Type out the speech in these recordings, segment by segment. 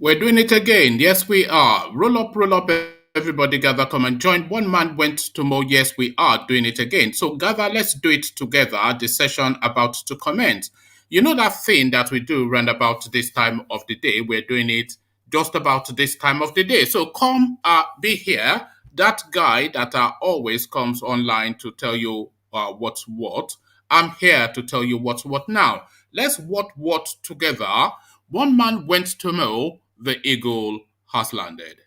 We're doing it again. Yes, we are. Roll up, everybody gather, come and join. One man went to mow. Yes, we are doing it again. So gather, let's do it together. The session about to commence. You know that thing that we do round about this time of the day? We're doing it just about this time of the day. So come be here. That guy that always comes online to tell you what's what. I'm here to tell you what's what now. Let's what together. One man went to mow, the eagle has landed.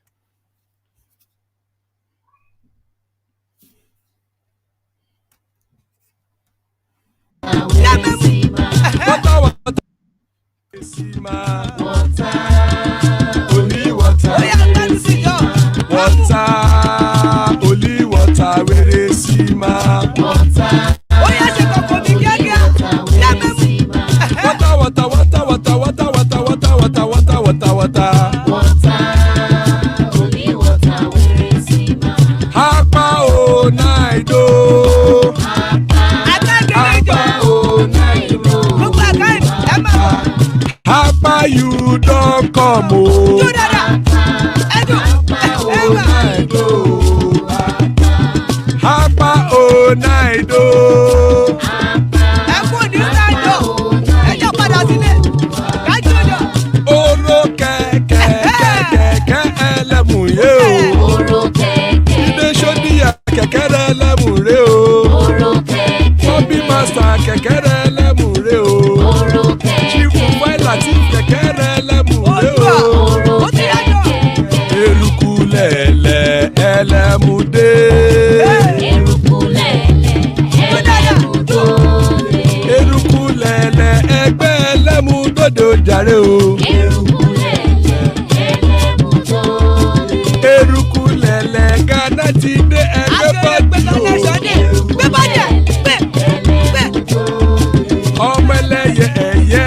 You don't come home. Hapa oh night oh. Oro kẹ̀kẹ́ ẹlẹ́mùrè o. Ilé sọ́díyà kẹ̀kẹ́ ẹlẹ́mùrè o. Bobby master kẹ̀kẹ́ ẹlẹ́mùrè o. Chief Wáìlà tí kẹ̀kẹ́ ẹlẹ́mùrè o. Eruku lẹ̀lẹ̀ ẹlẹ́mùdé. Eruku lẹ̀lẹ̀ ẹgbẹ́ ẹlẹ́mùdódò jàre o. Eruku lẹ̀lẹ̀ Ghana ti dé ẹgbẹ́ bọ́dì o. Ọmọ ẹlẹ́yẹ ẹ̀yẹ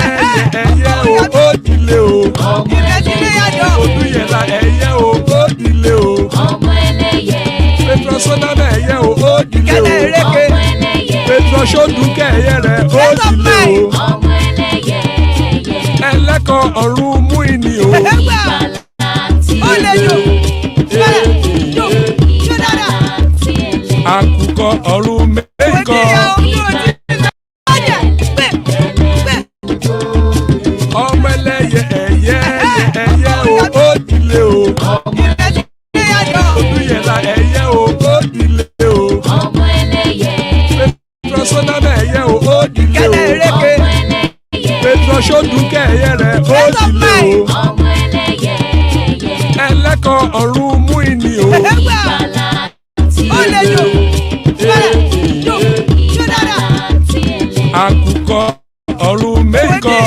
o ó dilé o. Odúyẹ̀lá ẹ̀yẹ o ó dilé o. Petrosoname ẹ̀yẹ o ó dilé o. Petrosodunke ẹ̀yẹ rẹ̀ ó dilé o. Ẹlẹ́kọ̀ ọ̀run mú ìní o. Àkùkọ ọ̀run mẹ́kọ̀. Ọmọ ẹlẹ́yẹ ẹ̀yẹ o ó dilé o. Odúyẹ̀lá ẹ̀yẹ o ó dilé o. Petrosoname ẹ̀yẹ o ó dilé o. Petrosodunke ẹ̀yẹ rẹ̀ ó dilé o. Ẹlẹ́kọ̀ ọ̀run mú ìní o. Àkùkọ ọ̀run mẹ́kọ̀.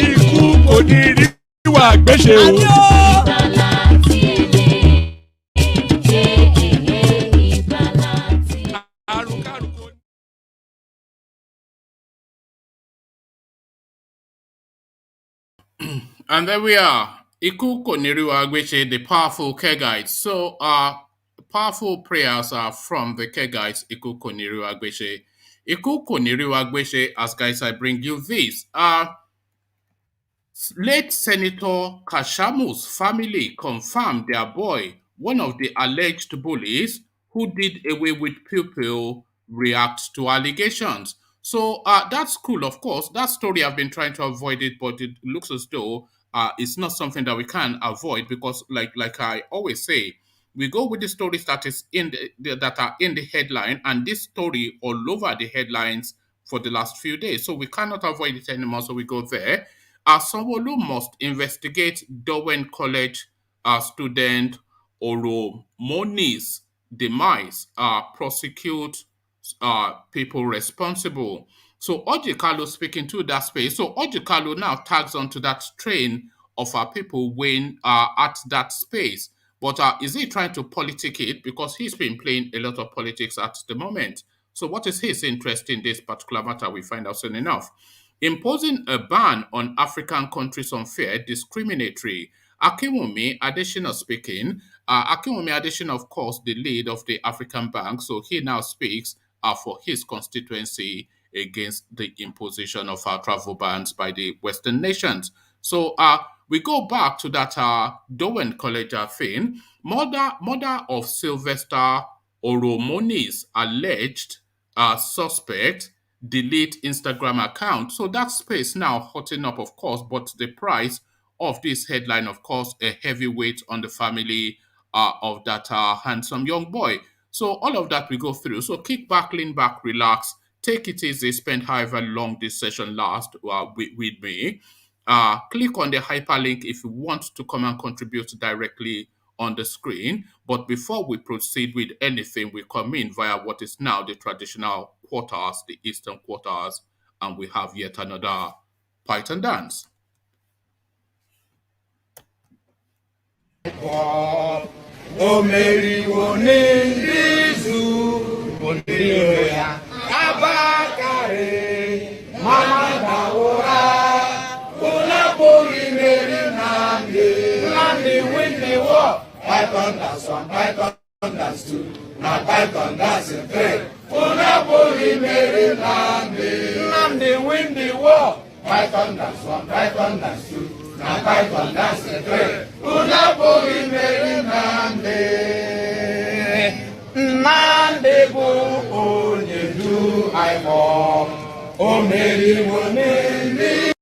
Ikú kò ní rí wà gbéṣe o. And there we are. Iku Koniriwa Agbeche, the powerful Kegites. So, powerful prayers are from the Kegites, Iku Koniriwa Agbeche. Iku Koniriwa Agbeche, as guys, I bring you this. Late Senator Kashamu'S family confirmed their boy, one of the alleged bullies who did away with pupil, react to allegations. So that's cool, of course. That story I've been trying to avoid it, but it looks as though it's not something that we can avoid because, like I always say, we go with the stories that is in that are in the headline, and this story all over the headlines for the last few days. So we cannot avoid it anymore. So we go there. Sanwo-Olu must investigate Dowen College student Oromoni's demise, prosecute people responsible. So ORJI KALU speaking to that space. So ORJI KALU now tags onto that train of our people when at that space. But is he trying to politic it? Because he's been playing a lot of politics at the moment. So what is his interest in this particular matter? We find out soon enough. Imposing a ban on African countries unfair, discriminatory. Akinwunmi Adesina speaking. Akinwunmi Adesina, of course, the lead of the African Bank, so he now speaks for his constituency against the imposition of travel bans by the Western nations. So we go back to that Dowen College thing. Mother of Sylvester Oromoni's alleged suspect delete Instagram account. So that space now hotting up, of course, but the price of this headline, of course, a heavy weight on the family of that handsome young boy. So all of that we go through. So kick back, lean back, relax, take it easy, spend however long this session lasts with me. Click on the hyperlink if you want to come and contribute directly on the screen. But before we proceed with anything, we come in via what is now the traditional quarters, the eastern quarters, and we have yet another Python dance. Python dance 1, Python dance 2, now Python dance 3. Unapoli Mary Nandi win the war. Python dance 1, Python dance 2, now Python dance 3. Unapoli Mary Nandi bu onye du I walk. O Mary Woneli.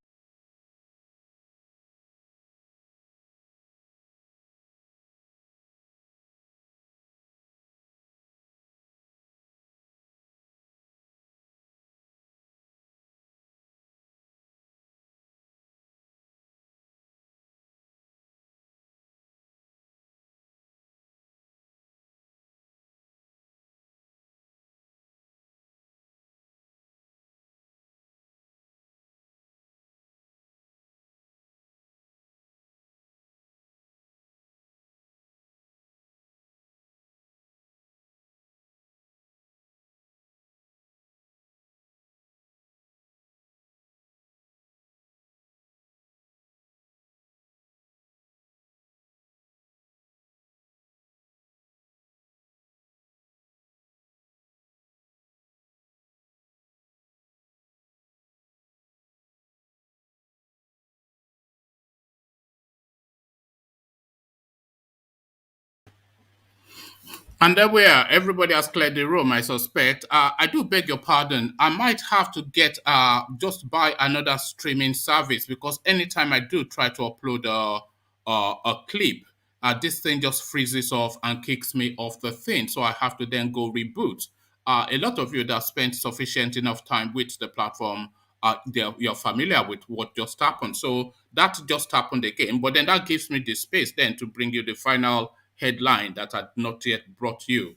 And there we are. Everybody has cleared the room, I suspect. I do beg your pardon. I might have to get just buy another streaming service because anytime I do try to upload a clip, this thing just freezes off and kicks me off the thing. So I have to then go reboot. A lot of you that spent sufficient enough time with the platform, you're familiar with what just happened. So that just happened again. But then that gives me the space then to bring you the final headline that had not yet brought you.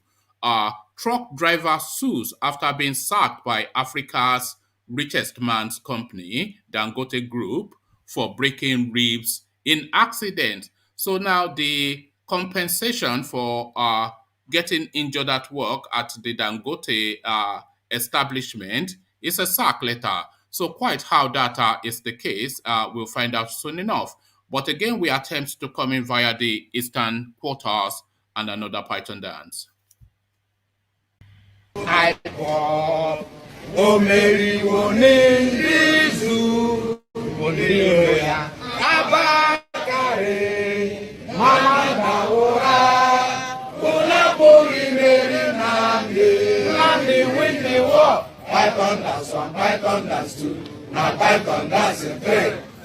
Truck driver sues after being sacked by Africa's richest man's company, Dangote Group, for breaking ribs in accident. So now the compensation for getting injured at work at the Dangote establishment is a sack letter. So quite how that is the case, we'll find out soon enough. But again, we attempt to come in via the eastern quarters and another Python dance. I walk. O Mary Wonendizu, Wondiloya, Abakare, Mama Daora, Unapoli Mary Nandi win the war. Python dance 1, Python dance 2, now Python dance 3.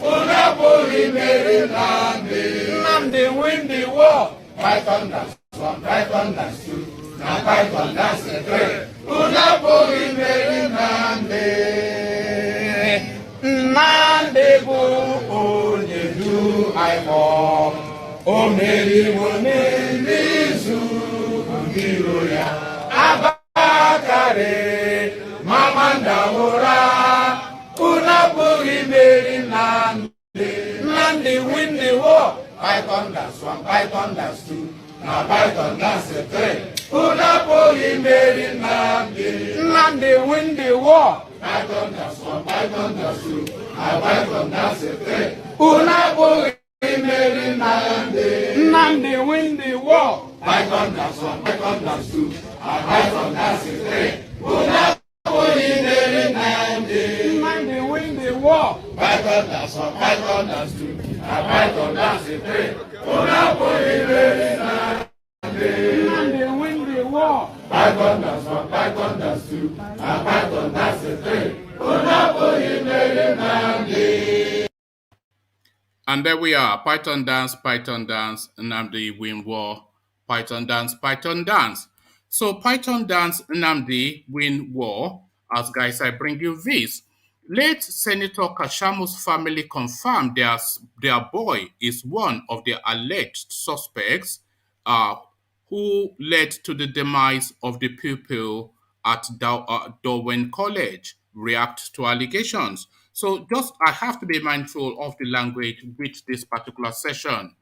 Unapoli Mary Nandi win the war. Python dance 1, Python dance 2, now Python dance 3. Unapoli Mary Nandi bu onye du I walk. O Mary Wonendizu, Wondiloya, Abakare, Mama Daora, Unapoli Mary Nandi win the war. Python dance 1, Python dance 2, now Python dance 3. Unapoli Mary Nandi win the war. Python dance 1, Python dance 2, now Python dance 3. Unapoli Mary Nandi win the war. Python dance 1, Python dance 2, now Python dance 3. Unapoli Mary thunders, one fight thunders two, na fight thunders three. Una boy very na. And they win the war. Fight thunders, one fight thunders two, na fight thunders three. Una boy very na. And there we are, Python dance, Nnamdi win war, Python dance. So Python dance, Nnamdi win war. As guys, I bring you this. Late Senator Kashamu'S family confirmed their boy is one of the alleged suspects uh, who led to the demise of the pupil at Dowen College. React to allegations. So just I have to be mindful of the language with this particular session,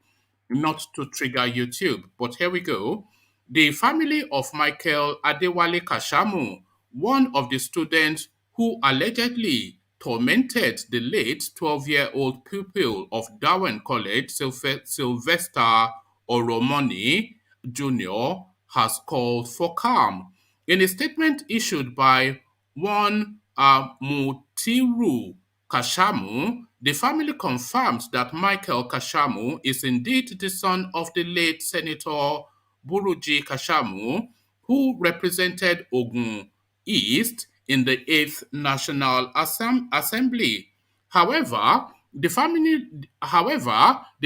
not to trigger YouTube. But here we go. The family of Michael Adewale Kashamu, one of the students who allegedly tormented the late 12-year-old pupil of Dowen College, Sylvester Oromoni Jr., has called for calm. In a statement issued by one Mutiru Kashamu, the family confirms that Michael Kashamu is indeed the son of the late Senator Buruji Kashamu, who represented Ogun East in the 8th National Assembly. However, the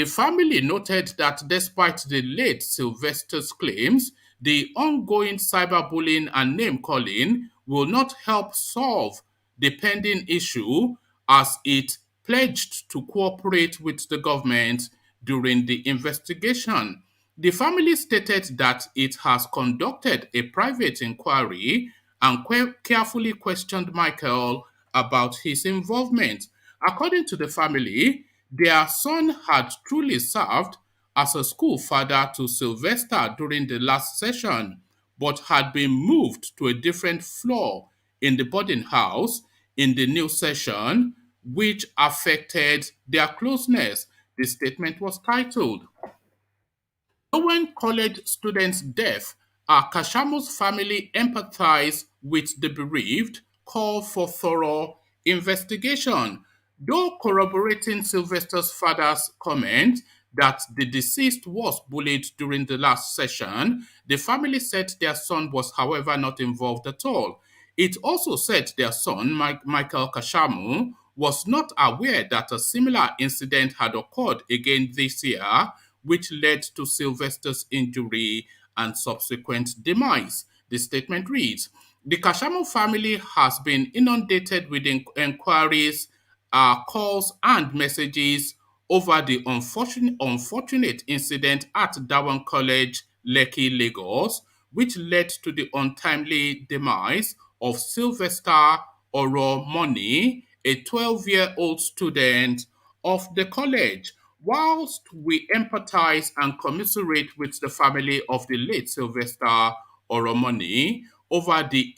family noted that despite the late Sylvester's claims, the ongoing cyberbullying and name calling will not help solve the pending issue as it pledged to cooperate with the government during the investigation. The family stated that it has conducted a private inquiry and carefully questioned Michael about his involvement. According to the family, their son had truly served as a school father to Sylvester during the last session, but had been moved to a different floor in the boarding house in the new session, which affected their closeness. The statement was titled, Dowen College student's death, Kashamu's family empathize with the bereaved, call for thorough investigation. Though corroborating Sylvester's father's comment that the deceased was bullied during the last session, the family said their son was, however, not involved at all. It also said their son, Michael Kashamu, was not aware that a similar incident had occurred again this year, which led to Sylvester's injury and subsequent demise. The statement reads, the Kashamu family has been inundated with inquiries, calls, and messages over the unfortunate incident at Dowen College, Lekki, Lagos, which led to the untimely demise of Sylvester Oromoni, a 12-year-old student of the college. Whilst we empathize and commiserate with the family of the late Sylvester Oromoni over the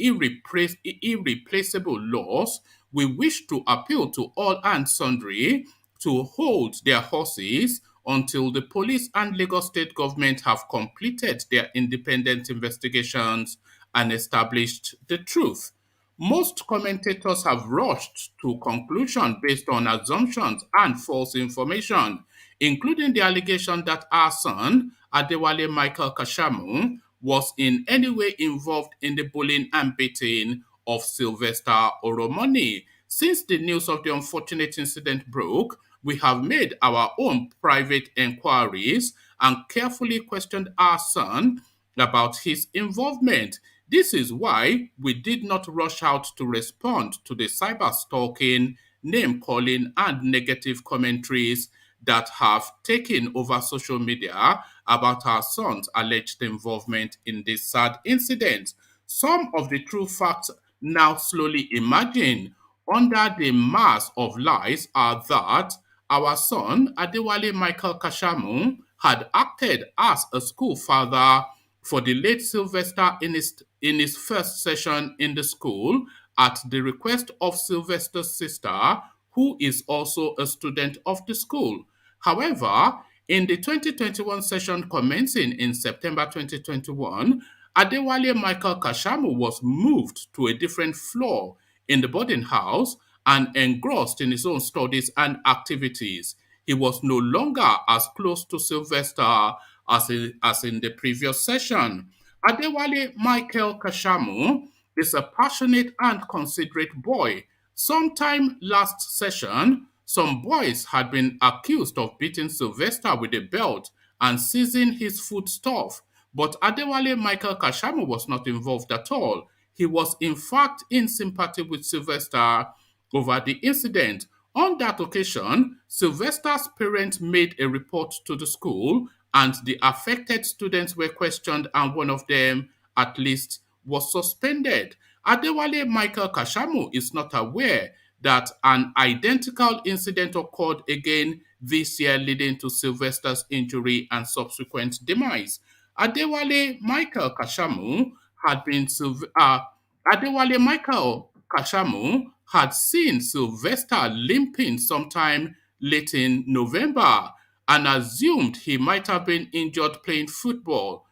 irreplaceable loss, we wish to appeal to all and sundry to hold their horses until the police and Lagos state government have completed their independent investigations and established the truth. Most commentators have rushed to conclusion based on assumptions and false information, including the allegation that our son, Adewale Michael Kashamu, was in any way involved in the bullying and beating of Sylvester Oromoni. Since the news of the unfortunate incident broke, we have made our own private inquiries and carefully questioned our son about his involvement. This is why we did not rush out to respond to the cyber stalking, name calling, and negative commentaries that have taken over social media about our son's alleged involvement in this sad incident. Some of the true facts now slowly emerging under the mass of lies are that our son, Adewale Michael Kashamu, had acted as a school father for the late Sylvester in his first session in the school at the request of Sylvester's sister, who is also a student of the school. However, in the 2021 session commencing in September 2021, Adewale Michael Kashamu was moved to a different floor in the boarding house and engrossed in his own studies and activities. He was no longer as close to Sylvester as in the previous session. Adewale Michael Kashamu is a passionate and considerate boy. Sometime last session, some boys had been accused of beating Sylvester with a belt and seizing his foodstuff. But Adewale Michael Kashamu was not involved at all. He was in fact in sympathy with Sylvester over the incident. On that occasion, Sylvester's parents made a report to the school, and the affected students were questioned, and one of them, at least, was suspended. Adewale Michael Kashamu is not aware that an identical incident occurred again this year, leading to Sylvester's injury and subsequent demise. Adewale Michael Kashamu had been Adewale Michael Kashamu had seen Sylvester limping sometime late in November and assumed he might have been injured playing football.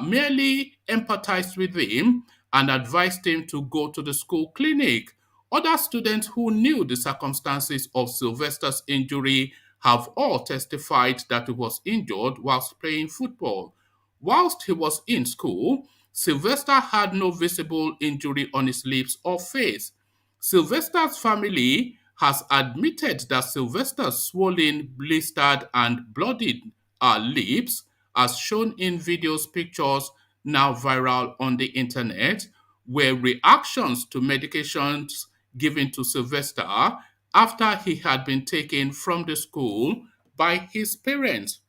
Merely empathized with him and advised him to go to the school clinic. Other students who knew the circumstances of Sylvester's injury have all testified that he was injured whilst playing football. Whilst he was in school, Sylvester had no visible injury on his lips or face. Sylvester's family has admitted that Sylvester's swollen, blistered, and bloodied lips, as shown in videos, pictures now viral on the internet, were reactions to medications given to Sylvester after he had been taken from the school by his parents.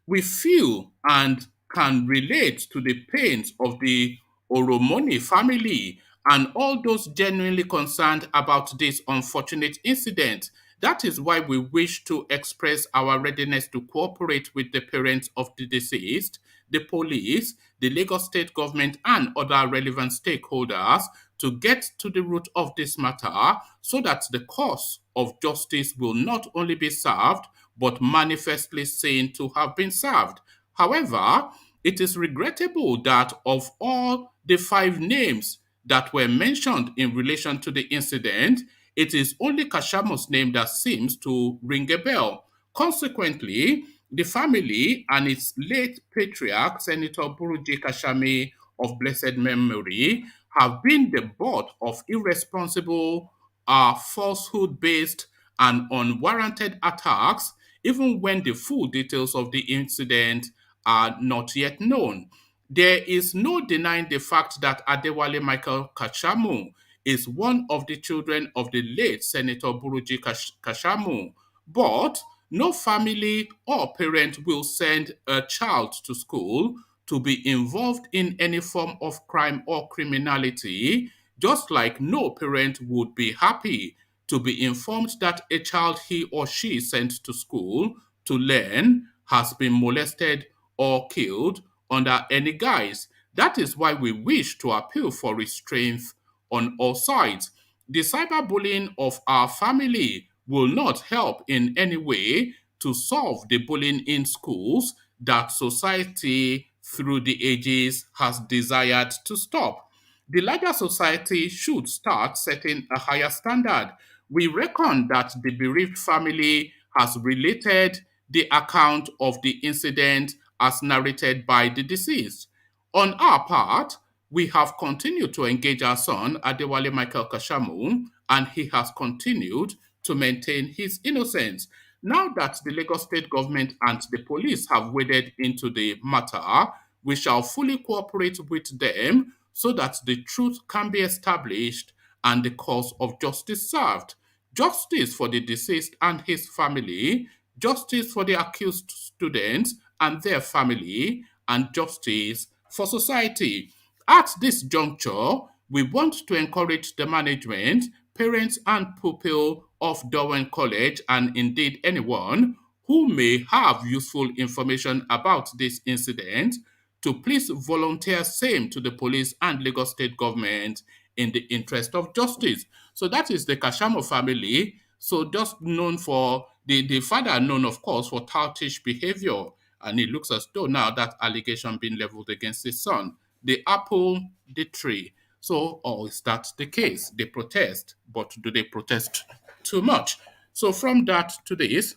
We feel and can relate to the pains of the Oromoni family and all those genuinely concerned about this unfortunate incident. That is why we wish to express our readiness to cooperate with the parents of the deceased, the police, the Lagos state government, and other relevant stakeholders to get to the root of this matter so that the cause of justice will not only be served but manifestly seen to have been served. However, it is regrettable that of all the five names that were mentioned in relation to the incident, it is only Kashamu's name that seems to ring a bell. Consequently, the family and its late patriarch, Senator Buruji Kashami of blessed memory, have been the butt of irresponsible, falsehood based, and unwarranted attacks, even when the full details of the incident are not yet known. There is no denying the fact that Adewale Michael Kashamu is one of the children of the late Senator Buruji Kashamu, but no family or parent will send a child to school to be involved in any form of crime or criminality, just like no parent would be happy to be informed that a child he or she sent to school to learn has been molested or killed under any guise. That is why we wish to appeal for restraint on all sides. The cyberbullying of our family will not help in any way to solve the bullying in schools that society through the ages has desired to stop. The larger society should start setting a higher standard. We reckon that the bereaved family has related the account of the incident as narrated by the deceased. On our part, we have continued to engage our son, Adewale Michael Kashamu, and he has continued to maintain his innocence. Now that the Lagos state government and the police have waded into the matter, we shall fully cooperate with them so that the truth can be established and the cause of justice served. Justice for the deceased and his family, justice for the accused students and their family, and justice for society. At this juncture, we want to encourage the management, parents, and pupil of Dowen College, and indeed anyone who may have useful information about this incident to please volunteer same to the police and Lagos state government in the interest of justice. So that is the Kashamu family. So just known for the father known, of course, for toutish behavior. And it looks as though now that allegation being leveled against his son. The apple, the tree. So, or is that the case? They protest, but do they protest too much? So, from that to this,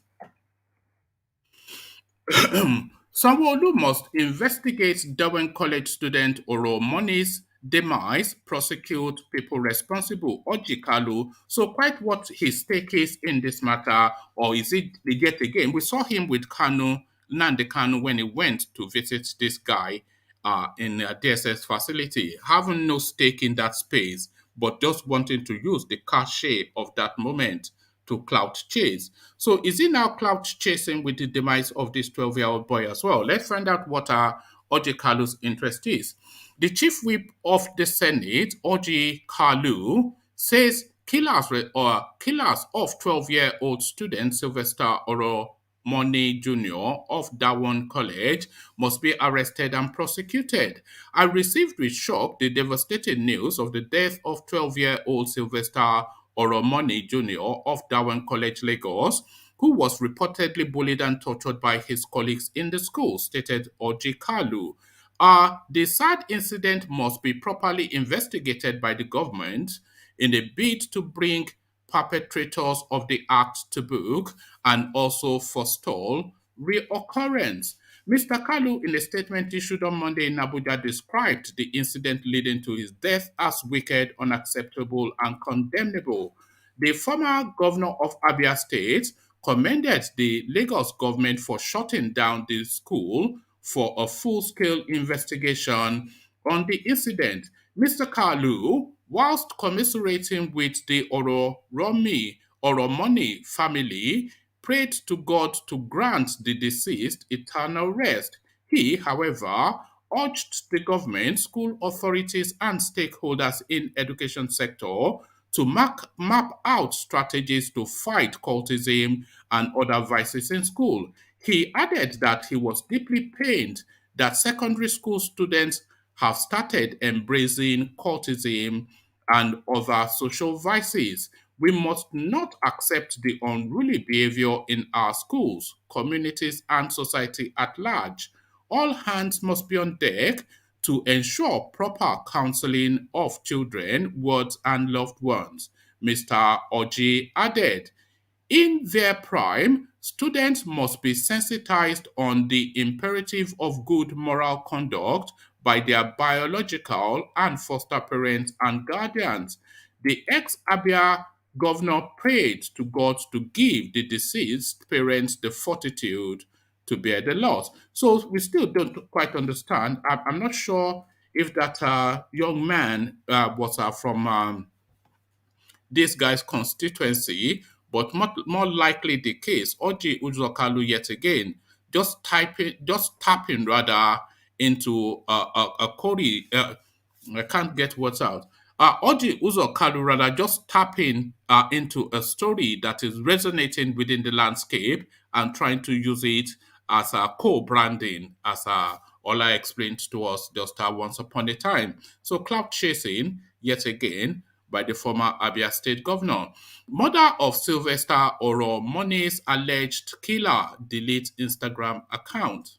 Sanwo-Olu must investigate Dowen College student Oromoni's demise, prosecute people responsible, ORJI KALU. So quite what his stake is in this matter, or is it yet again? We saw him with Nande Kanu, when he went to visit this guy in a DSS facility, having no stake in that space, but just wanting to use the cachet of that moment to clout chase. So is he now clout chasing with the demise of this 12-year-old boy as well? Let's find out what OJ Kalu's interest is. The chief whip of the Senate, OJ Kalu, says killers of 12-year-old student Sylvester Money Jr. of Dowen College must be arrested and prosecuted. I received with shock the devastating news of the death of 12-year-old Sylvester Oromoni Jr. of Dowen College, Lagos, who was reportedly bullied and tortured by his colleagues in the school, stated ORJI KALU. The sad incident must be properly investigated by the government in a bid to bring perpetrators of the act to book and also forestall reoccurrence. Mr. Kalu, in a statement issued on Monday in Abuja, described the incident leading to his death as wicked, unacceptable, and condemnable. The former governor of Abia State commended the Lagos government for shutting down the school for a full-scale investigation on the incident. Mr. Kalu, whilst commiserating with the Oromoni family, prayed to God to grant the deceased eternal rest. He, however, urged the government, school authorities, and stakeholders in education sector to map out strategies to fight cultism and other vices in school. He added that he was deeply pained that secondary school students have started embracing cultism and other social vices. We must not accept the unruly behavior in our schools, communities, and society at large. All hands must be on deck to ensure proper counseling of children, wards, and loved ones, Mr. Oji added. In their prime, students must be sensitized on the imperative of good moral conduct by their biological and foster parents and guardians. The ex Abia governor prayed to God to give the deceased parents the fortitude to bear the loss. So we still don't quite understand. I'm not sure if that young man was from this guy's constituency, but more likely the case, OJ Uzokalu yet again, just tapping rather into a Cody. I can't get words out. OJ Uzokalu rather just tapping into a story that is resonating within the landscape and trying to use it as a co-branding, as Ola explained to us just once upon a time. So cloud chasing, yet again, by the former Abia State governor. Mother of Sylvester Oromoni's alleged killer deletes Instagram account.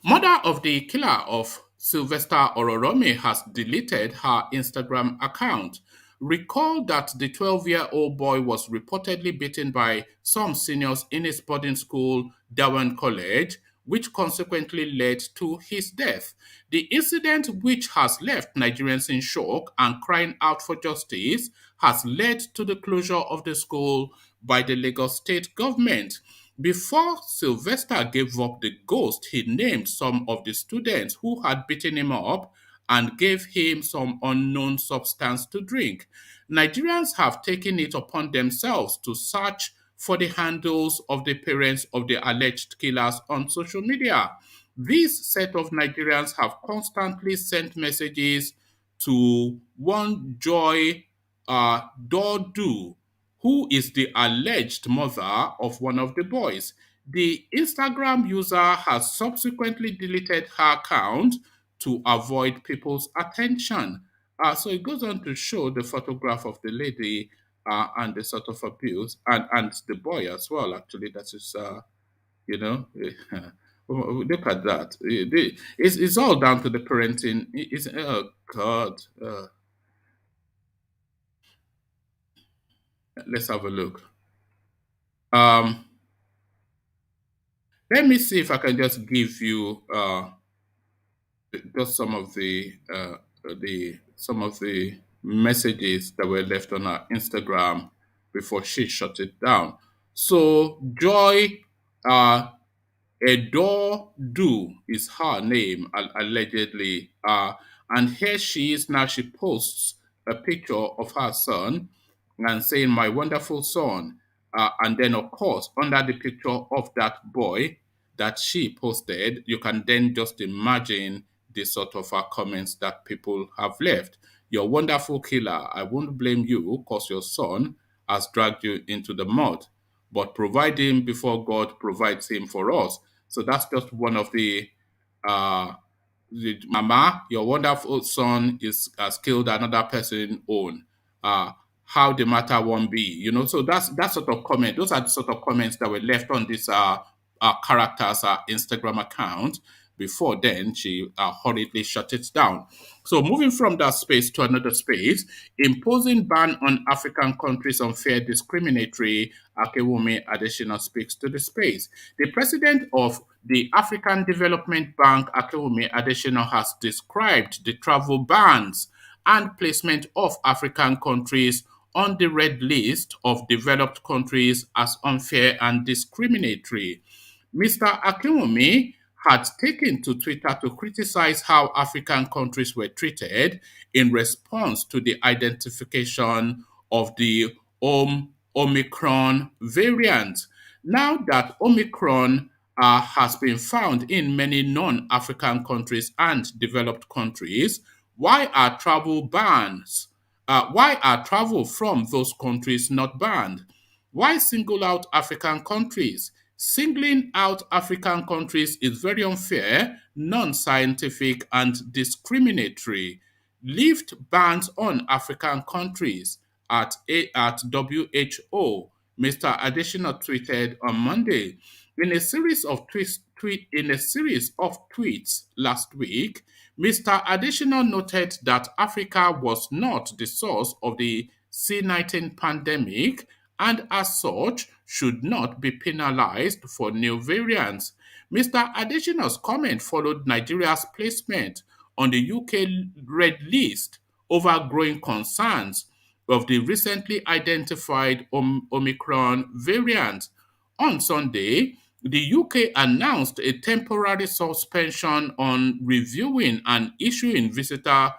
Mother of the killer of Sylvester Ororomi has deleted her Instagram account. Recall that the 12-year-old boy was reportedly beaten by some seniors in his boarding school, Dowen College, which consequently led to his death. The incident, which has left Nigerians in shock and crying out for justice, has led to the closure of the school by the Lagos state government. Before Sylvester gave up the ghost, he named some of the students who had beaten him up and gave him some unknown substance to drink. Nigerians have taken it upon themselves to search for the handles of the parents of the alleged killers on social media. This set of Nigerians have constantly sent messages to one Joy Dodu, who is the alleged mother of one of the boys. The Instagram user has subsequently deleted her account to avoid people's attention. So it goes on to show the photograph of the lady and the sort of abuse, and the boy as well, actually, that is, you know, Look at that. It's all down to the parenting. Oh God. Let's have a look. Um, Let me see if I can just give you just some of the messages that were left on our Instagram before she shut it down. So Joy uh, Edo Do is her name, allegedly. And here she is now. She posts a picture of her son and saying, "My wonderful son." And then, of course, under the picture of that boy that she posted, you can then just imagine the sort of comments that people have left. "You're wonderful killer. I won't blame you because your son has dragged you into the mud, but provide him before God provides him for us." So that's just one of uh, the mama, your wonderful son is has killed another person own. Uh, how the matter won't be, So that's that sort of comment. Those are the sort of comments that were left on this character's Instagram account. Before then, she hurriedly shut it down. So moving from that space to another space, imposing ban on African countries unfair discriminatory, Akinwunmi additional speaks to the space. The president of the African Development Bank, Akinwunmi Adesina, has described the travel bans and placement of African countries on the red list of developed countries as unfair and discriminatory. Mr. Akinwunmi had taken to Twitter to criticize how African countries were treated in response to the identification of the Omicron variant. Now that Omicron has been found in many non African countries and developed countries, why are travel bans? Why are travel from those countries not banned? Why single out African countries? Singling out African countries is very unfair, non scientific, and discriminatory. Lift bans on African countries at WHO, Mr. Additional tweeted on Monday. In a series of tweets last week, Mr. Additional noted that Africa was not the source of the C-19 pandemic and as such should not be penalized for new variants. Mr. Additional's comment followed Nigeria's placement on the UK red list over growing concerns of the recently identified Omicron variant. On Sunday, the UK announced a temporary suspension on reviewing and issuing visitor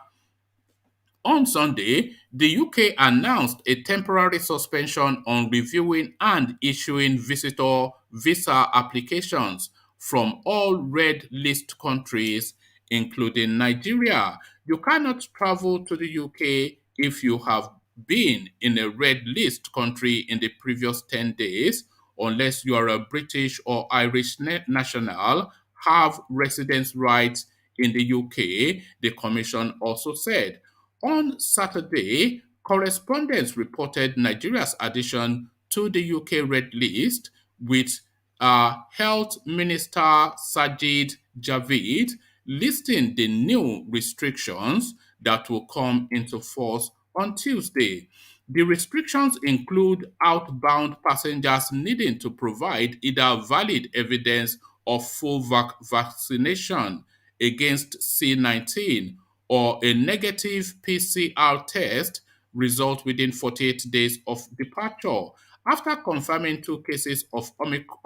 on Sunday, the UK announced a temporary suspension on reviewing and issuing visitor visa applications from all red list countries, including Nigeria. You cannot travel to the UK if you have been in a red list country in the previous 10 days, unless you are a British or Irish national, have residence rights in the UK, the Commission also said. On Saturday, correspondents reported Nigeria's addition to the UK red list, with Health Minister Sajid Javid listing the new restrictions that will come into force on Tuesday. The restrictions include outbound passengers needing to provide either valid evidence of full vaccination against C-19 or a negative PCR test result within 48 days of departure. After confirming two cases of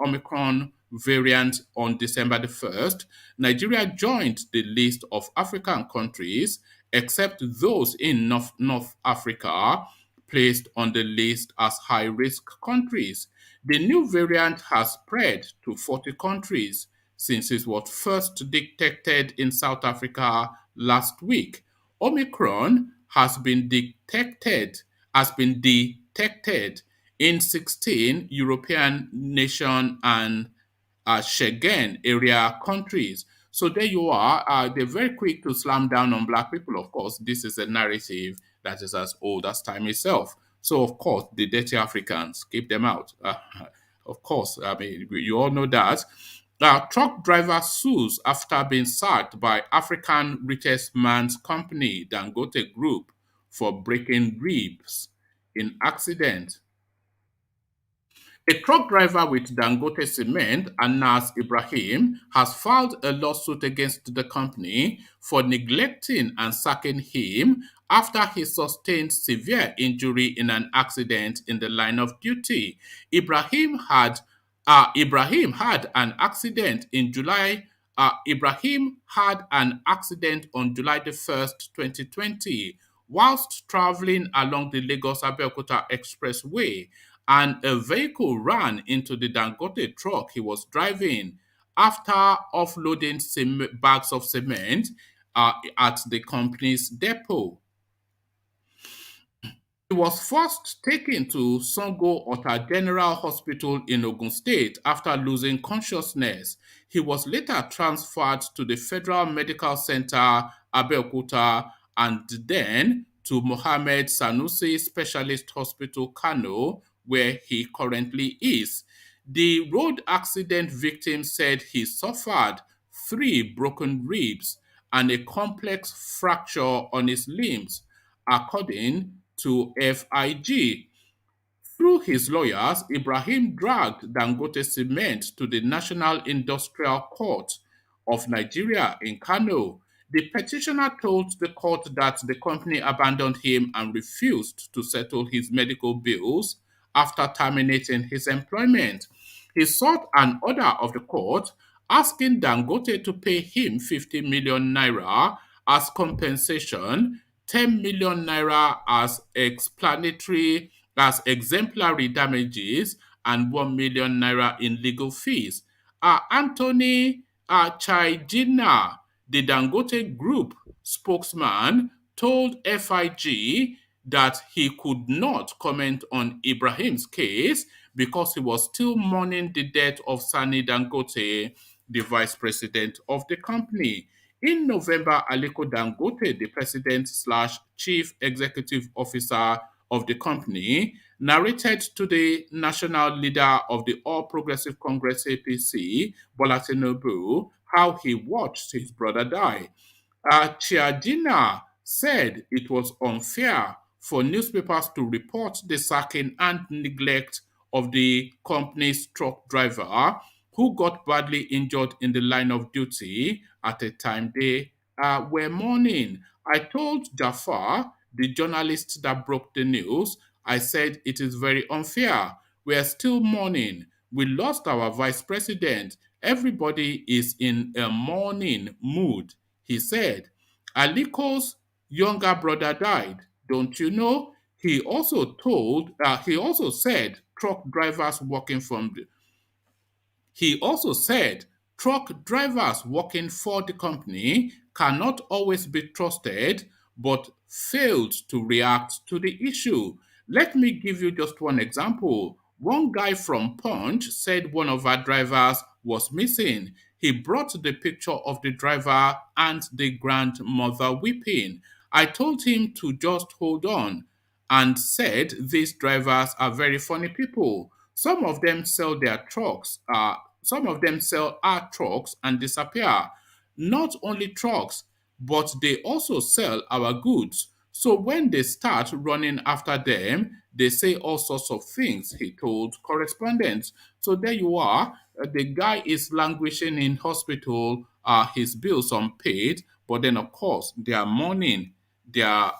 Omicron variant on December the 1st, Nigeria joined the list of African countries, except those in North Africa, placed on the list as high risk countries. The new variant has spread to 40 countries since it was first detected in South Africa last week. Omicron has been detected in 16 European nation and Schengen area countries. So there you are. They're very quick to slam down on black people. Of course, this is a narrative that is as old as time itself. So of course, the dirty Africans, keep them out. Of course, I mean you all know that. Truck driver sues after being sacked by African richest man's company, Dangote Group, for breaking ribs in accident. A truck driver with Dangote Cement, Anas Ibrahim, has filed a lawsuit against the company for neglecting and sacking him after he sustained severe injury in an accident in the line of duty. Ibrahim had an accident in July. Ibrahim had an accident on July the 1st, 2020, whilst traveling along the Lagos Abeokuta Expressway, and a vehicle ran into the Dangote truck he was driving after offloading bags of cement at the company's depot. He was first taken to Sango Ota General Hospital in Ogun State after losing consciousness. He was later transferred to the Federal Medical Center, Abeokuta, and then to Mohammed Sanusi Specialist Hospital, Kano, where he currently is. The road accident victim said he suffered 3 broken ribs and a complex fracture on his limbs, according to FIG. Through his lawyers, Ibrahim dragged Dangote Cement to the National Industrial Court of Nigeria in Kano. The petitioner told the court that the company abandoned him and refused to settle his medical bills after terminating his employment. He sought an order of the court asking Dangote to pay him 50 million naira as compensation, 10 million naira as exemplary damages, and 1 million naira in legal fees. Anthony Chaijina, the Dangote Group spokesman, told FIG that he could not comment on Ibrahim's case because he was still mourning the death of Sani Dangote, the vice president of the company. In November, Aliko Dangote, the president slash chief executive officer of the company, narrated to the national leader of the All Progressive Congress APC, Bola Tinubu, how he watched his brother die. Chiajina said it was unfair for newspapers to report the sacking and neglect of the company's truck driver who got badly injured in the line of duty at a time they were mourning. I told Jafar, the journalist that broke the news, I said it is very unfair. We are still mourning. We lost our vice president. Everybody is in a mourning mood, he said. Aliko's younger brother died. Don't you know? He also said truck drivers working from the he also said truck drivers working for the company cannot always be trusted, but failed to react to the issue. Let me give you just one example. One guy from Punch said one of our drivers was missing. He brought the picture of the driver and the grandmother weeping. I told him to just hold on and said these drivers are very funny people. Some of them sell their trucks, some of them sell our trucks and disappear. Not only trucks, but they also sell our goods. So when they start running after them, they say all sorts of things, he told correspondents. So there you are. The guy is languishing in hospital, his bills unpaid, but then of course they are mourning their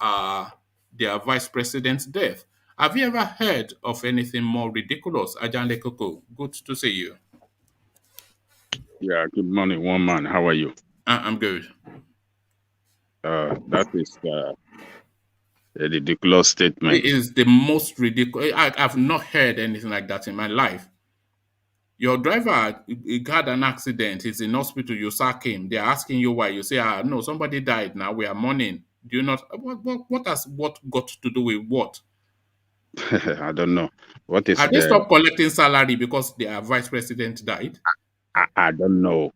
their vice president's death. Have you ever heard of anything more ridiculous, Ajanle Koko? Good to see you. Yeah, good morning, one man. How are you? I'm good. That is a ridiculous statement. It is the most ridiculous. I've not heard anything like that in my life. Your driver he had an accident. He's in hospital. You sack him. They're asking you why. You say, no, somebody died. Now we are mourning. Do you not? What has what got to do with what? I don't know. What is Have they stopped collecting salary because their vice president died? I don't know.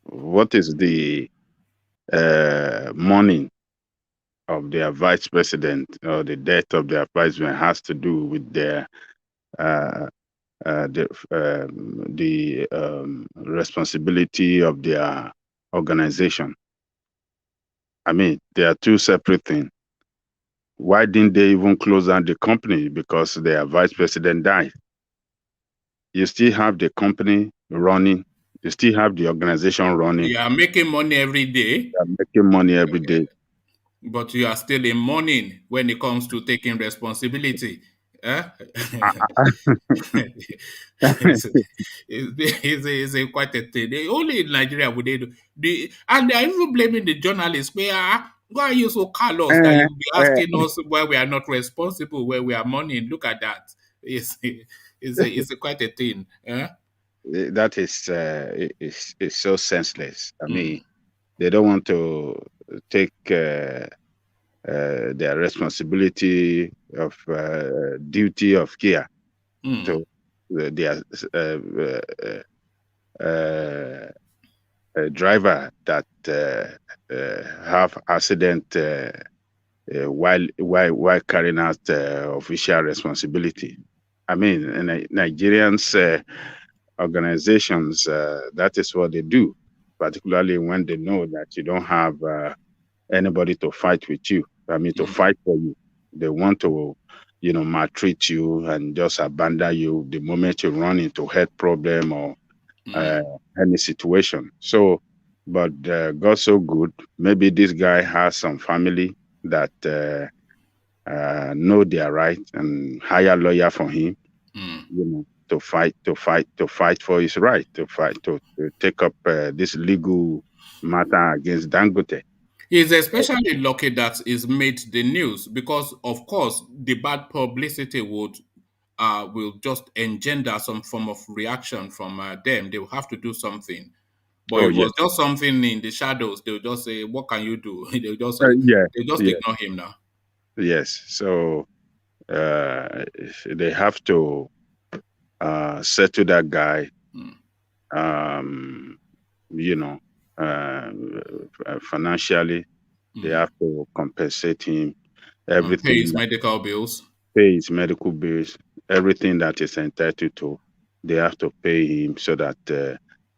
What is the mourning of their vice president or the death of their vice president has to do with their the responsibility of their organization. I mean, they are two separate things. Why didn't they even close down the company? Because their vice president died. You still have the company running. You still have the organization running. You are making money every day. You are making money every day. But you are still in mourning when it comes to taking responsibility. Eh? It's quite a thing. Only in Nigeria would they do. And they are even blaming the journalists. Why are you so callous that you be asking us why we are not responsible, where we are mourning? Look at that. It's quite a thing. Eh? That is so senseless. I mean, they don't want to take their responsibility of duty of care to their driver that have accident while carrying out official responsibility. I mean, Nigerians organizations, that is what they do, particularly when they know that you don't have anybody to fight with you. I mean, to fight for you. They want to, maltreat you and just abandon you the moment you run into health problem or any situation. So, but God so good, maybe this guy has some family that know their right and hire a lawyer for him, to fight for his right, to take up this legal matter against Dangote. He's especially lucky that it's made the news because, of course, the bad publicity will just engender some form of reaction from them. They will have to do something. But Oh it yes, was just something in the shadows. They'll just say, "What can you do?" yeah, they just yeah, ignore him now. yes. So they have to settle that guy. You know, financially, they have to compensate him Pay everything, his medical bills. pay his medical bills, everything that is entitled to. They have to pay him so that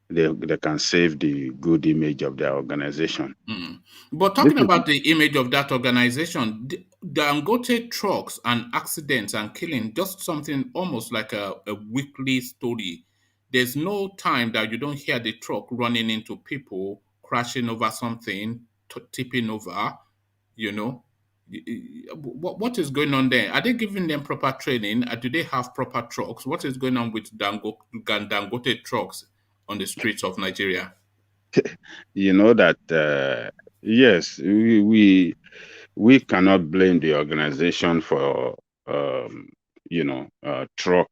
they can save the good image of their organization. But This talking is about the image of that organization, the Dangote trucks and accidents and killing, just something almost like a weekly story. There's no time that you don't hear the truck running into people, crashing over something, tipping over, you know. What is going on there? Are they giving them proper training? Do they have proper trucks? What is going on with Dangote trucks on the streets of Nigeria? you know that yes, we cannot blame the organization for truck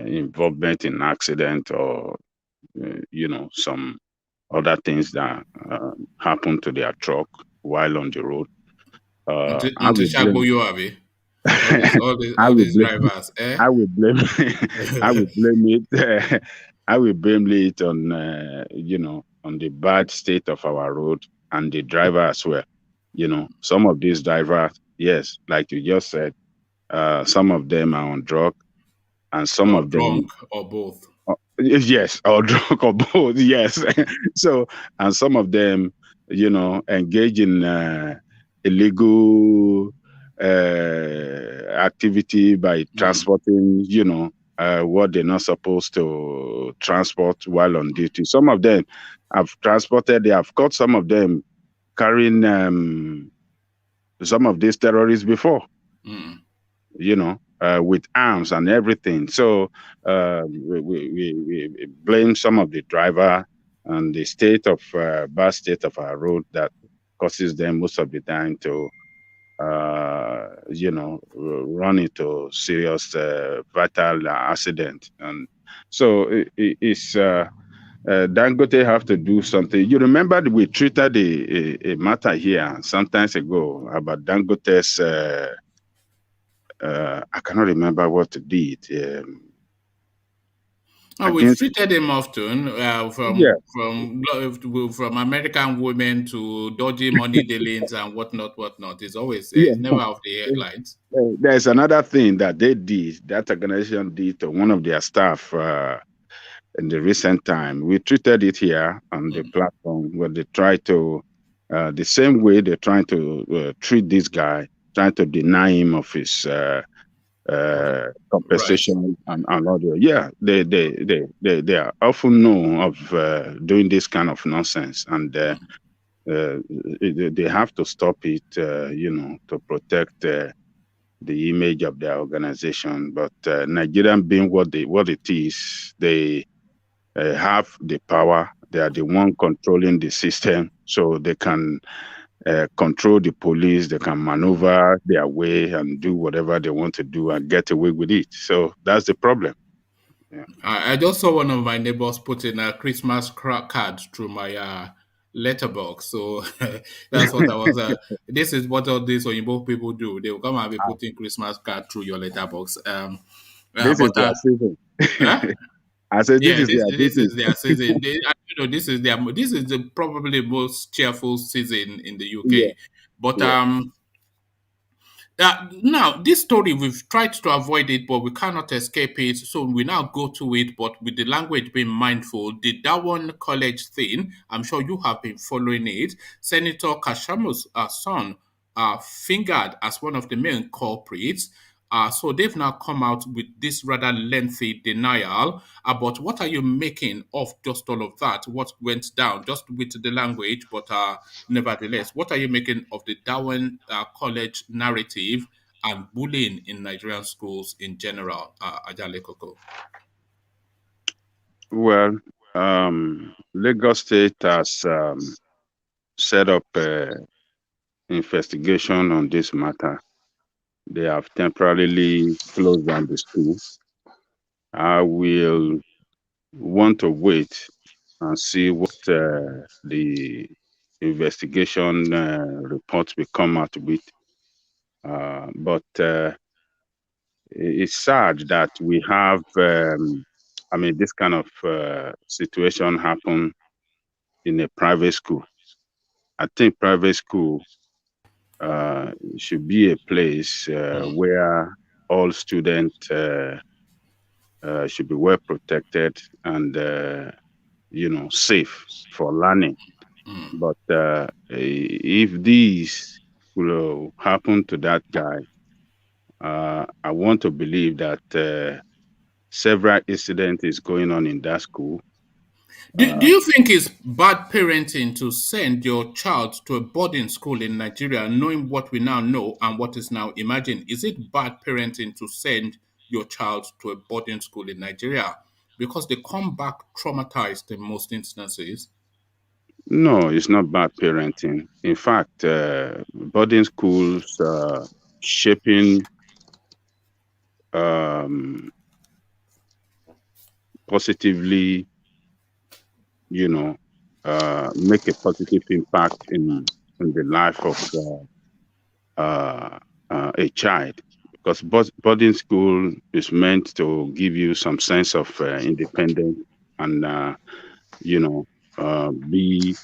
involvement in accident or some other things that happen to their truck while on the road. I Until will blame. Shagbo Abi. All these, all these, I all will these blame. drivers, eh? I will blame. I will blame it. I will blame it on on the bad state of our road and the driver as well. Some of these drivers, yes, like you just said, some of them are on drug, and some Or of them, drunk, or both. yes, or drug or both, yes. So, and some of them, engage in illegal activity by transporting, what they're not supposed to transport while on duty. Some of them have transported, they have caught some of them carrying some of these terrorists before, with arms and everything. So we blame some of the driver and the bad state of our road that causes them most of the time to run into serious fatal accident. And so it's Dangote have to do something. You remember we treated a matter here some times ago about Dangote's I cannot remember what it did. Oh, we've against. treated him often, Yeah, from American women to dodgy money dealings and whatnot, whatnot. It's always there. yeah. It's never off the headlines. There's another thing that they did, that organization did to one of their staff in the recent time. We treated it here on the Mm, platform where they try to, the same way they're trying to treat this guy, trying to deny him of his okay. Right. compensation and all that. Yeah, they are often known of doing this kind of nonsense, and Mm. they have to stop it, to protect the image of their organization. But Nigerian being what it is, they have the power. They are the one controlling the system, so they can control the police. They can maneuver their way and do whatever they want to do and get away with it. So that's the problem. Yeah. I just saw one of my neighbors putting a Christmas card through my letterbox. So that's what I was. This is what all these Oyinbo people do. They will come and be putting Christmas card through your letterbox. This is But their season. huh? I said this Yeah, is their this business. is their season. This is their this is the probably most cheerful season in the Yeah, UK. But yeah. now, this story, we've tried to avoid it, but we cannot escape it. So we now go to it, but with the language being mindful. The Dowen College thing, I'm sure you have been following it. Senator Kashamu'S son fingered as one of the main culprits. So they've now come out with this rather lengthy denial about what are you making of just all of that, what went down, just with the language, but nevertheless, what are you making of the Darwin College narrative and bullying in Nigerian schools in general, Ajale Koko? Well, Lagos State has set up an investigation on this matter. They have temporarily closed down the school. I will want to wait and see what the investigation reports will come out with. But it's sad that we have, this kind of situation happen in a private school. I think private school should be a place Mm, where all students should be well protected and safe for learning. mm. But if these will happen to that guy, I want to believe that several incidents is going on in that school. Do Uh, you think it's bad parenting to send your child to a boarding school in Nigeria, knowing what we now know and what is now imagined? Is it bad parenting to send your child to a boarding school in Nigeria? Because they come back traumatized in most instances. no, it's not bad parenting. In fact, boarding schools shaping um, positively, you know, make a positive impact in the life of a child. Because boarding school is meant to give you some sense of independence and, you know, be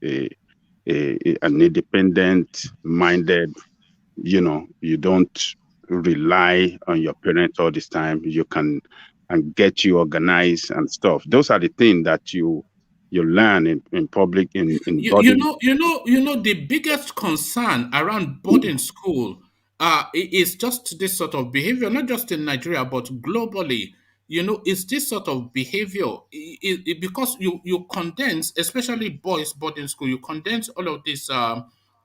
a, a, an independent minded, you don't rely on your parents all this time. You can and get you organized and stuff. Those are the things that you learn in public in boarding. The biggest concern around boarding school is just this sort of behavior, not just in Nigeria but globally. It's this sort of behavior because you condense, especially boys boarding school, you condense all of these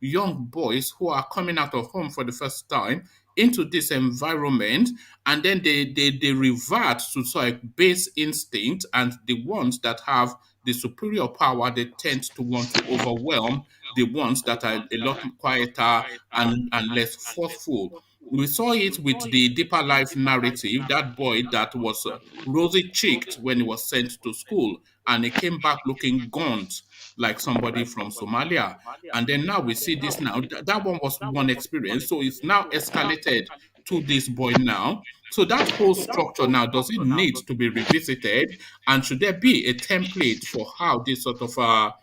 young boys who are coming out of home for the first time into this environment, and then they revert to sort of base instinct, and the ones that have the superior power, they tend to want to overwhelm the ones that are a lot quieter and less forceful. We saw it with the deeper life narrative, that boy that was rosy cheeked when he was sent to school, and he came back looking gaunt like somebody from Somalia. And then now we see this now. That one was one experience. So it's now escalated to this boy now. So that whole structure now, does it need to be revisited? And should there be a template for how these sort of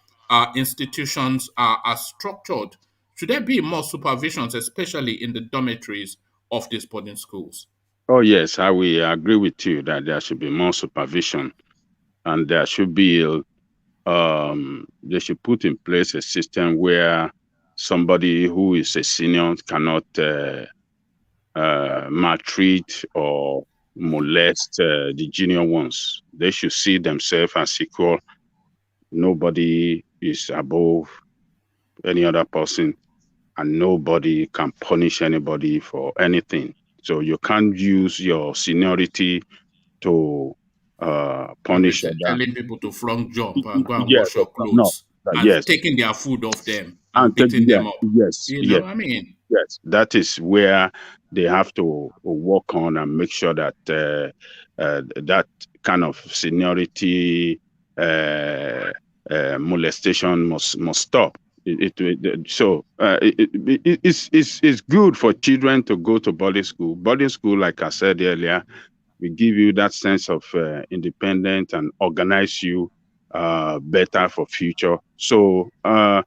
institutions are structured? Should there be more supervisions, especially in the dormitories of these boarding schools? Oh, yes, I will agree with you that there should be more supervision, and there should be they should put in place a system where somebody who is a senior cannot maltreat or molest the junior ones. They should see themselves as equal. Nobody is above any other person, and nobody can punish anybody for anything. So you can't use your seniority to punish Maybe other. telling people to flunk jump and go and Yes, wash your no, clothes and yes, taking their food off them and and take, beating yeah, them up. yes, You yes, know, I mean, yes. That is where they have to work on and make sure that that kind of seniority molestation must stop. It's good for children to go to boarding school. Boarding school, like I said earlier, will give you that sense of independence and organize you better for future. So I'm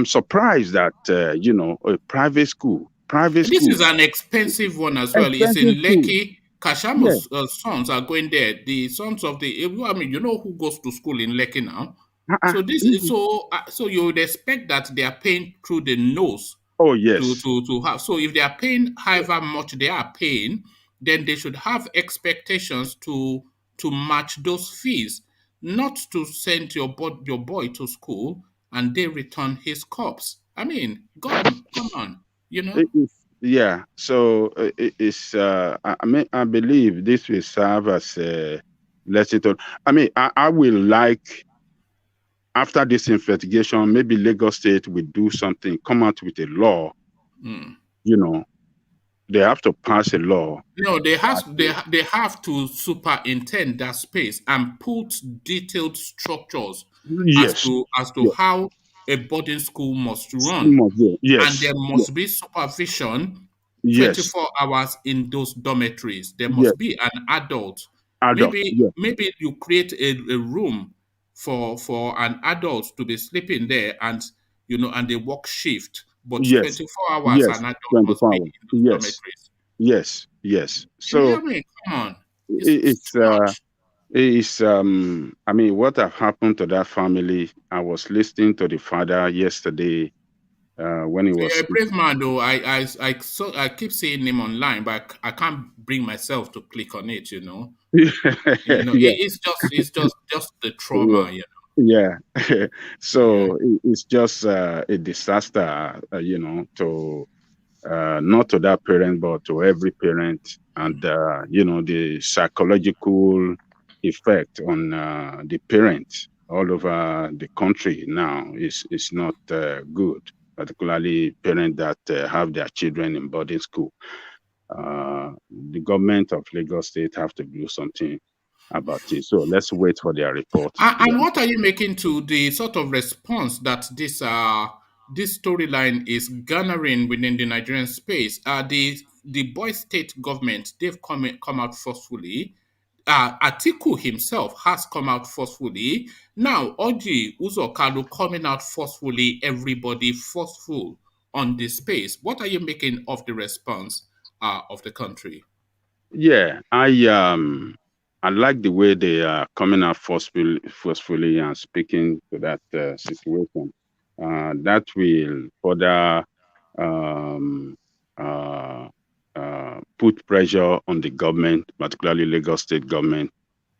surprised that a private this school, is an expensive one as well. It's in expensive school. Lekki. Yeah. Kashamu'S sons are going there. The sons of the, I mean, you know who goes to school in Lekki now. Uh-uh. So this is so you would expect that they are paying through the nose Oh to yes, have. So if they are paying however much they are paying, then they should have expectations to match those fees, not to send your boy to school and they return his corpse. I mean, come on, you know. yeah. So it's I mean I believe this will serve as a lesson to. I mean I will like after this investigation, maybe Lagos State will do something, come out with a law. Mm. You know, they have to pass a law. No, they have to superintend that space and put detailed structures Yes, as to yes, how a boarding school must you run, must do. and Yes, there yes, must be supervision yes, 24 hours in those dormitories. There yes. must be an adult. Adult. Maybe Yes, you create a room for an adult to be sleeping there, and and they work shift, but yes, 24 hours yes. an adult must 24 be hours. in those Yes, dormitories. yes, yes. Yeah, I So mean, come on. It's it's too much. I mean, what have happened to that family? I was listening to the father yesterday when he So was you're a brave man, though. I keep seeing him online, but I can't bring myself to click on it. yeah, It's just the yeah, trauma. yeah. Yeah. So it's just a disaster, to not to that parent, but to every parent, and the psychological effect on the parent all over the country now is not good, particularly parents that have their children in boarding school. The government of Lagos State have to do something about it. So let's wait for their report. And what are you making to the sort of response that this storyline is garnering within the Nigerian space? The boy state government, they've come out forcefully. Atiku himself has come out forcefully. Now, ORJI, Uzo KALU coming out forcefully, everybody forceful on this space. What are you making of the response of the country? Yeah, I like the way they are coming out forcefully and speaking to that situation. That will further um, uh, put pressure on the government, particularly Lagos State government,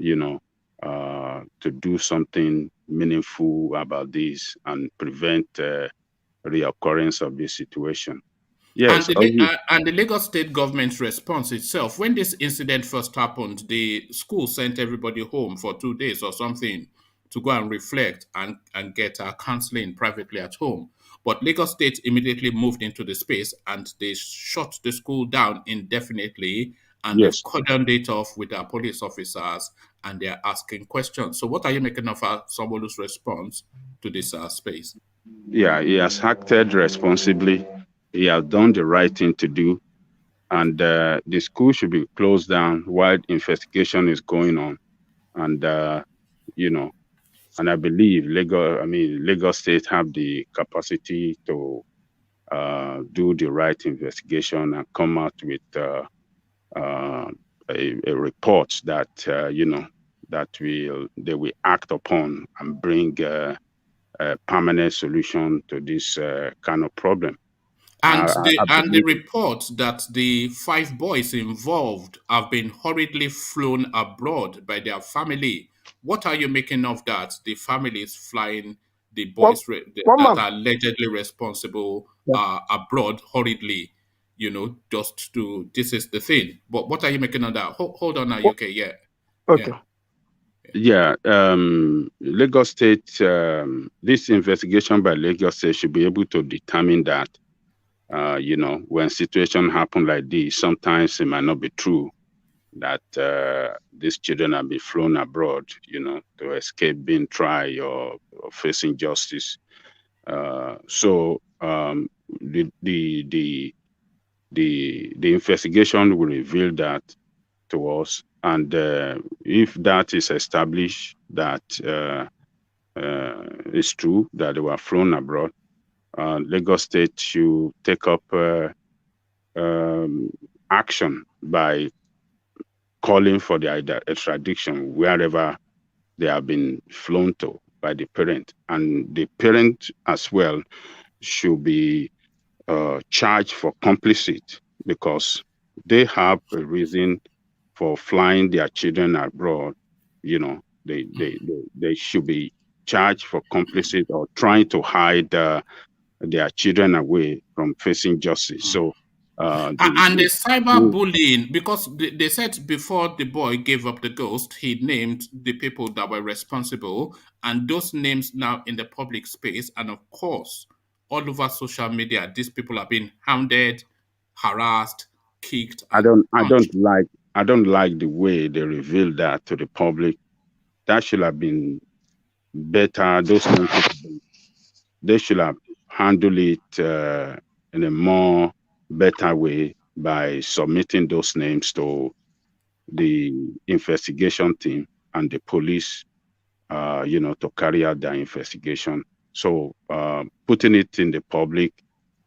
to do something meaningful about this and prevent reoccurrence of this situation. And Yes, the Lagos state government's response itself, when this incident first happened, the school sent everybody home for 2 days or something to go and reflect and get counseling privately at home. But Lagos State immediately moved into the space and they shut the school down indefinitely, and they've yes. cordoned it off with their police officers and they're asking questions. So, what are you making of Sanwo-Olu's response to this space? Yeah, he has acted responsibly. He has done the right thing to do. and the school should be closed down while investigation is going on. And you know, and I believe Lagos State have the capacity to do the right investigation and come out with uh, a report that that they will act upon and bring a permanent solution to this kind of problem. And I the believe report that the 5 boys involved have been hurriedly flown abroad by their family. What are you making of that? The family is flying the One, boys one that man. are allegedly responsible Yeah. abroad hurriedly. Just to this is the thing. But what are you making of that? Hold on now, UK. Yeah, yeah. Okay. yeah, Lagos State, this investigation by Lagos State should be able to determine that, when situation happen like this, sometimes it might not be true that these children have been flown abroad, to escape being tried or facing justice. So the investigation will reveal that to us, and if that is established that it's true that they were flown abroad, Lagos State should take up um, action by calling for their extradition wherever they have been flown to by the parent, and the parent as well should be charged for complicit because they have a reason for flying their children abroad. They should be charged for complicit or trying to hide their children away from facing justice. So And the the cyberbullying, because they said before the boy gave up the ghost, he named the people that were responsible, and those names now in the public space, and of course, all over social media, these people are being hounded, harassed, kicked, I and don't I don't punched. like I don't like the way they revealed that to the public. That should have been better. Those names they should have handled it in a more better way by submitting those names to the investigation team and the police, to carry out their investigation. So putting it in the public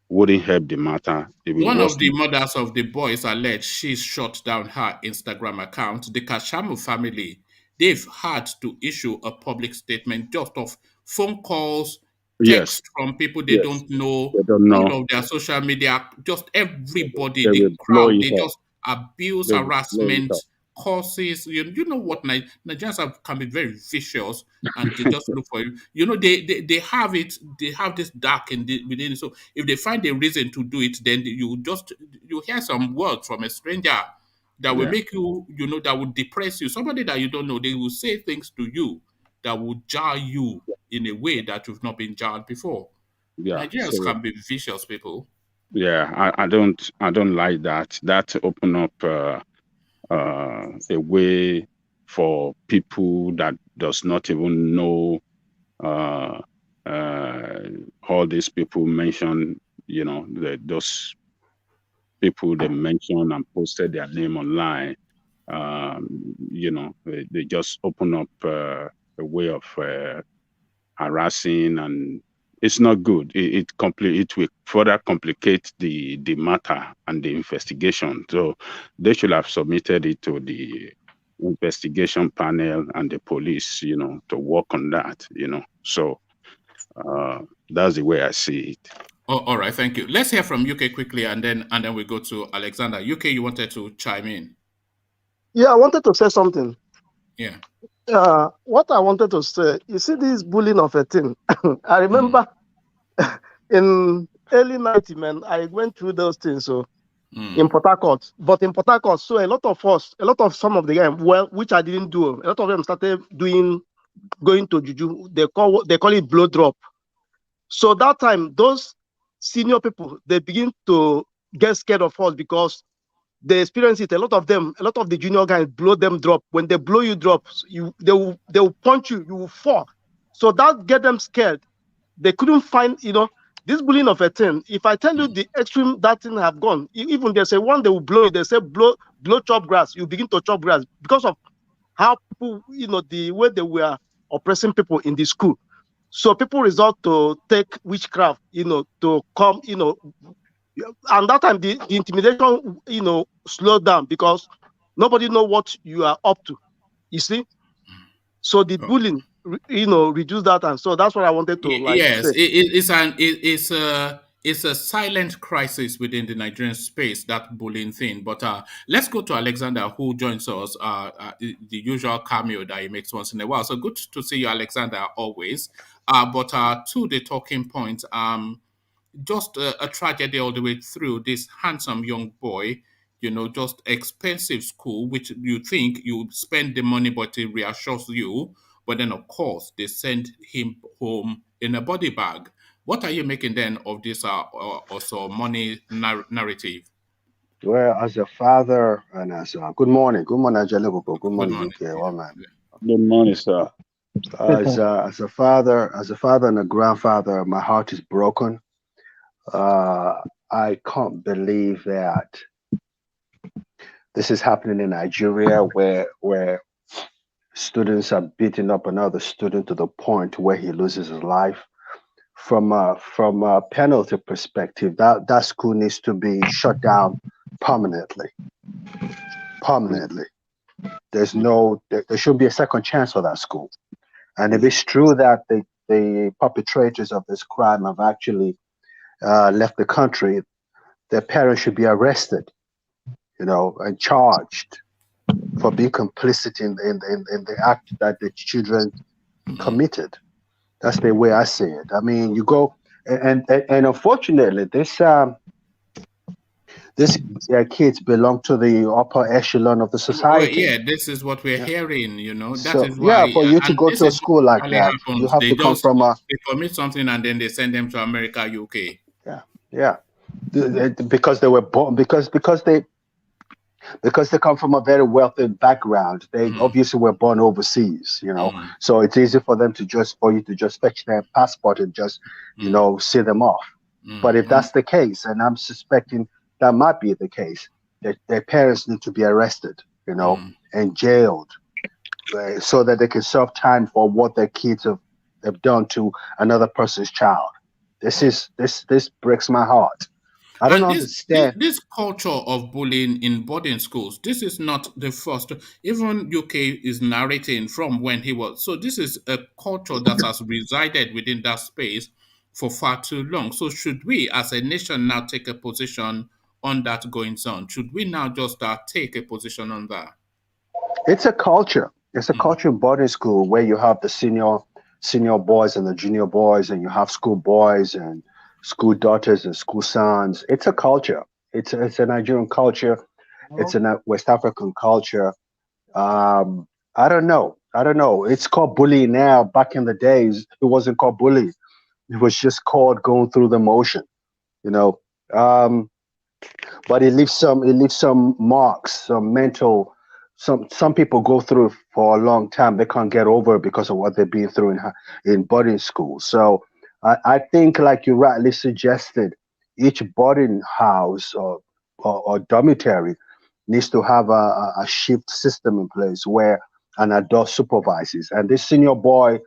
wouldn't help the matter. It will One of the worsen. mothers of the boys alleged she's shut down her Instagram account. The Kashamu family, they've had to issue a public statement just of phone calls, Yes, text from people they yes. don't know, They don't all know. of their social media, just everybody, They the will blow crowd, it they up. just abuse, They will blow it harassment, up. causes. You know what Nigerians can be very vicious, and they just look for you. They have it. They have this dark within. So if they find a reason to do it, then you hear some words from a stranger that will Yeah, make that will depress you. Somebody that you don't know, they will say things to you that will jar you in a way that you've not been jarred before. yeah. Nigerians So can be vicious people. yeah, I don't like that. That open up a way for people that does not even know uh, uh, all these people mentioned. Those people they mentioned and posted their name online. Um, they just open up a way of harassing, and it's not good. It will further complicate the matter and the investigation. So they should have submitted it to the investigation panel and the police, to work on that. So uh, that's the way I see it. Oh, all right, thank you. Let's hear from UK quickly, and then we go to Alexander. UK, you wanted to chime in. Yeah, I wanted to say something. Yeah. What I wanted to say, you see this bullying of a thing. I Mm, remember in early 90s, man, I went through those things. So in mm, Port Harcourt, but in Port Harcourt, so a lot of some of the guys, well, which I didn't do, a lot of them started going to juju. They call it blow drop. So that time, those senior people, they begin to get scared of us because they experience it. A lot of them, a lot of the junior guys blow them drop. When they blow you drop, they will punch you, you will fall. So that get them scared. They couldn't find, this bullying of a thing, if I tell you the extreme that thing have gone, even they say one they will blow it, they say blow chop grass, you begin to chop grass because of how people, the way they were oppressing people in the school. So people resort to take witchcraft, to come, and that time the intimidation, slowed down because nobody know what you are up to, you see. So the bullying, reduce that, and so that's what I wanted to Yes, say. it's a silent crisis within the Nigerian space, that bullying thing. But let's go to Alexander, who joins us. The usual cameo that he makes once in a while. So good to see you, Alexander, always. But to the talking point, just a tragedy all the way through. This handsome young boy, just expensive school, which you think you spend the money, but it reassures you. But then, of course, they send him home in a body bag. What are you making then of this also money narrative? Well, as a father and as good morning, Angelico, good Good morning, morning. UK, all man. Good morning, sir. As a father and a grandfather, my heart is broken. I can't believe that this is happening in Nigeria, where students are beating up another student to the point where he loses his life. From a penalty perspective, that school needs to be shut down permanently. There should be a second chance for that school. And if it's true that the perpetrators of this crime have actually left the country, their parents should be arrested, and charged for being complicit in the act that the children committed. That's the way I see it. I mean, you go and unfortunately, these kids belong to the upper echelon of the Well, society. yeah, this is what we're hearing. That So is yeah, why, for you to and go this to a is school what like normally that, you happens. have to come from a They commit something and then they send them to America, UK. yeah, because they were born because they come from a very wealthy background. They obviously were born overseas, so it's easy for them for you to just fetch their passport and just see them off. But if that's the case, and I'm suspecting that might be the case, that their parents need to be arrested, and jailed, so that they can serve time for what their kids have done to another person's child. This breaks my heart. I don't And understand. this culture of bullying in boarding schools, this is not the first. Even UK is narrating from when he was. So this is a culture that has resided within that space for far too long. So should we, as a nation, now take a position on that going on? Should we now just take a position on that? It's a culture. It's a culture in boarding school where you have the senior boys and the junior boys, and you have school boys and school daughters and school sons. It's a culture. It's a Nigerian culture. It's a West African culture. I don't know. It's called bullying now. Back in the days, it wasn't called bullying. It was just called going through the motion. But it leaves some marks, some mental. Some people go through for a long time. They can't get over it because of what they've been through in boarding school. So I think, like you rightly suggested, each boarding house or dormitory needs to have a shift system in place where an adult supervises, and this senior boy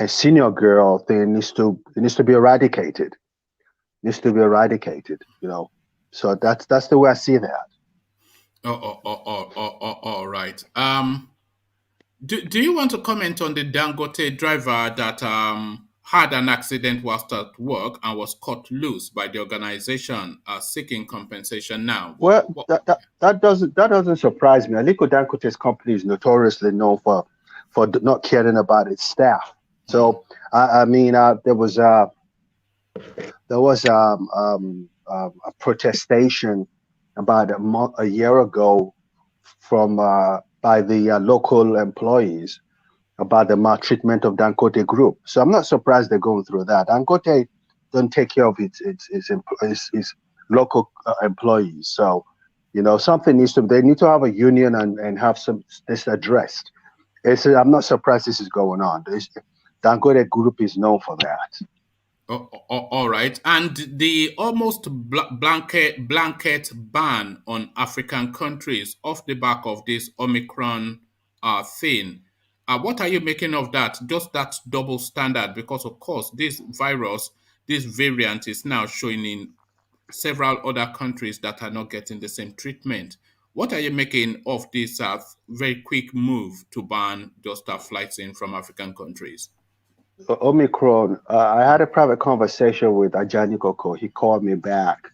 and senior girl thing needs to be eradicated. So that's the way I see that. All right. Do you want to comment on the Dangote driver that had an accident whilst at work and was cut loose by the organization seeking compensation now? Well, that doesn't surprise me. Aliko Dangote's company is notoriously known for not caring about its staff. So I mean, there was a protestation about a year ago from by the local employees about the maltreatment of Dangote Group. So I'm not surprised they're going through that. Dangote doesn't take care of its local employees. So, something they need to have a union and have this addressed. I'm not surprised this is going on. Dangote Group is known for that. All right. And the almost blanket ban on African countries off the back of this Omicron thing. What are you making of that? Just that double standard? Because, of course, this virus, this variant is now showing in several other countries that are not getting the same treatment. What are you making of this very quick move to ban just flights in from African countries? Omicron. I had a private conversation with Ajani Koko. He called me back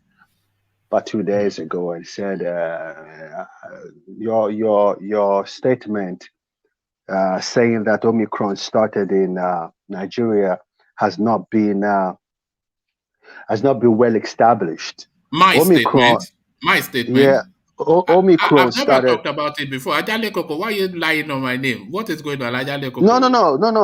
about 2 days ago and said, your statement saying that Omicron started in Nigeria has not been well established. My Omicron, statement. My statement. yeah, Omicron I've never started. talked about it before. Ajale Koko, why are you lying on my name? What is going on, Ajale Koko? No,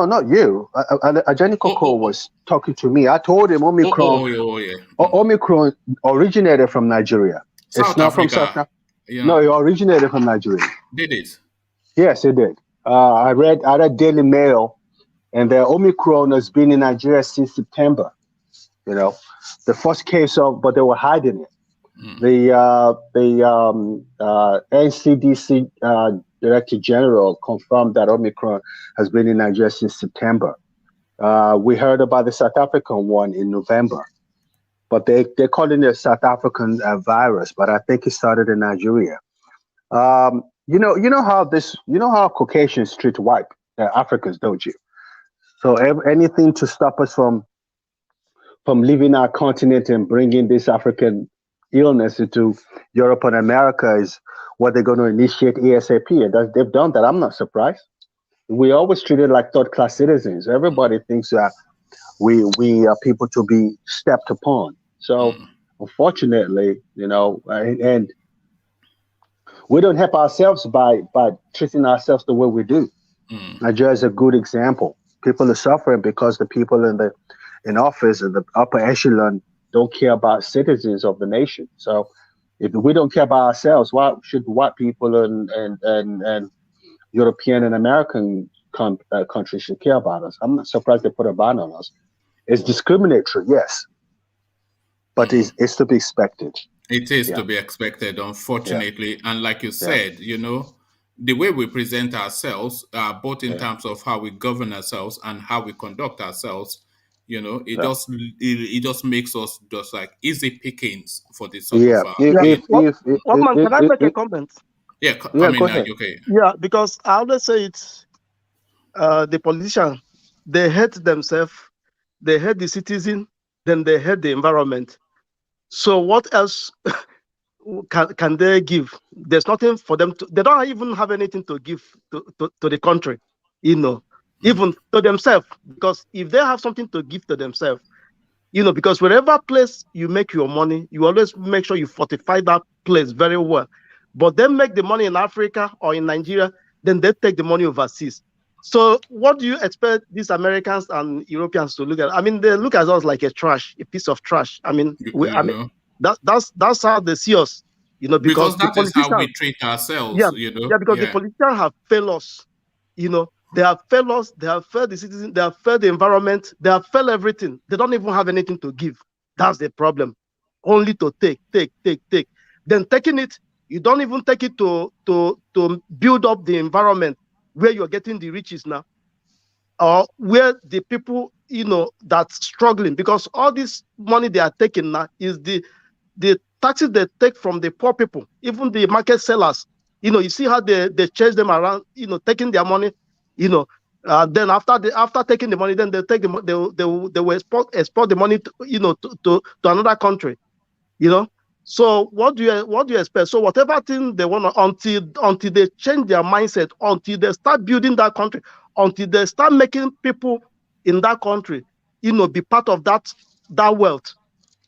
not you. Ajani Koko was talking to me. I told him Omicron. Yeah. Omicron originated from Nigeria. It's South not from South Africa. Africa. No, it originated from Nigeria. Did it? Yes, it did. I read Daily Mail, and the Omicron has been in Nigeria since September. You know, the first case of, but they were hiding it. The NCDC Director General confirmed that Omicron has been in Nigeria since September. We heard about the South African one in November, but they're calling it a South African virus, but I think it started in Nigeria. You know how Caucasians treat white Africans, don't you? So anything to stop us from leaving our continent and bringing this African illness into Europe and America is what they're going to initiate ASAP, and they've done that. I'm not surprised. We always treated like third-class citizens. Everybody thinks that we are people to be stepped upon. So unfortunately, and we don't help ourselves by treating ourselves the way we do. Nigeria is a good example. People are suffering because the people in office and the upper echelon don't care about citizens of the nation. So if we don't care about ourselves, why should white people and European and American countries should care about us? I'm not surprised they put a ban on us. It's discriminatory, yes, but it's to be expected. It is to be expected, unfortunately. Yeah. And like you said, the way we present ourselves, both in terms of how we govern ourselves and how we conduct ourselves, it just makes us just like easy pickings for this sort of. Can I make a comment? Yeah, go ahead. Okay. Yeah, because I always say it's the politicians, they hate themselves, they hate the citizen, then they hate the environment. So what else can they give? There's nothing for them to. They don't even have anything to give to the country, even to themselves. Because if they have something to give to themselves, because wherever place you make your money, you always make sure you fortify that place very well. But they make the money in Africa or in Nigeria, then they take the money overseas. So what do you expect these Americans and Europeans to look at? I mean, they look at us like a piece of trash. I mean, that's how they see us, because that is how we treat ourselves. Yeah, because the politicians have failed us. They have failed us. They have failed the citizens. They have failed the environment. They have failed everything. They don't even have anything to give. That's the problem. Only to take. Then taking it, you don't even take it to build up the environment where you're getting the riches now, or where the people, that's struggling, because all this money they are taking now is the taxes they take from the poor people, even the market sellers. You see how they chase them around, taking their money, then after taking the money, then they take they will export the money to another country, So what do you expect? So whatever thing they want until they change their mindset, until they start building that country, until they start making people in that country, be part of that wealth,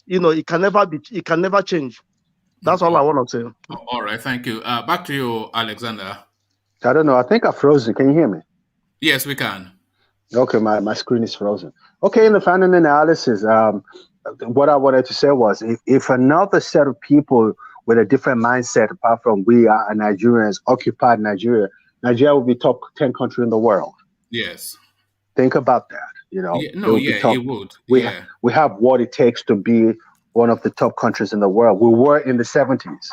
it can never change. That's all I want to say. All right, thank you. Back to you, Alexander. I don't know. I think I frozen. Can you hear me? Yes, we can. Okay, my screen is frozen. Okay, in the final analysis, what I wanted to say was, if another set of people with a different mindset, apart from we are Nigerians, occupied Nigeria, Nigeria will be top 10 country in the world. Yes. Think about that. You know, Yeah, it no, would be yeah, tough. it would. We Yeah. we have what it takes to be one of the top countries in the world. We were in the 70s,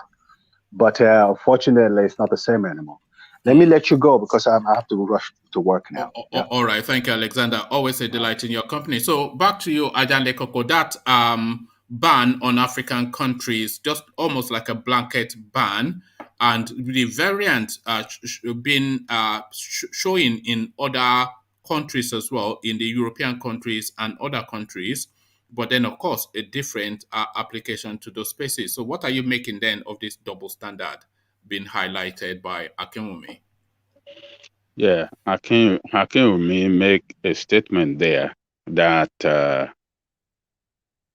but unfortunately, it's not the same anymore. Let me let you go because I have to rush to work now. Yeah. All right. Thank you, Alexander. Always a delight in your company. So back to you, Ajan Lekoko. That ban on African countries, just almost like a blanket ban, and the variant been showing in other countries as well, in the European countries and other countries. But then, of course, a different application to those spaces. So what are you making then of this double standard being highlighted by Akinwunmi? Yeah, Akinwunmi make a statement there that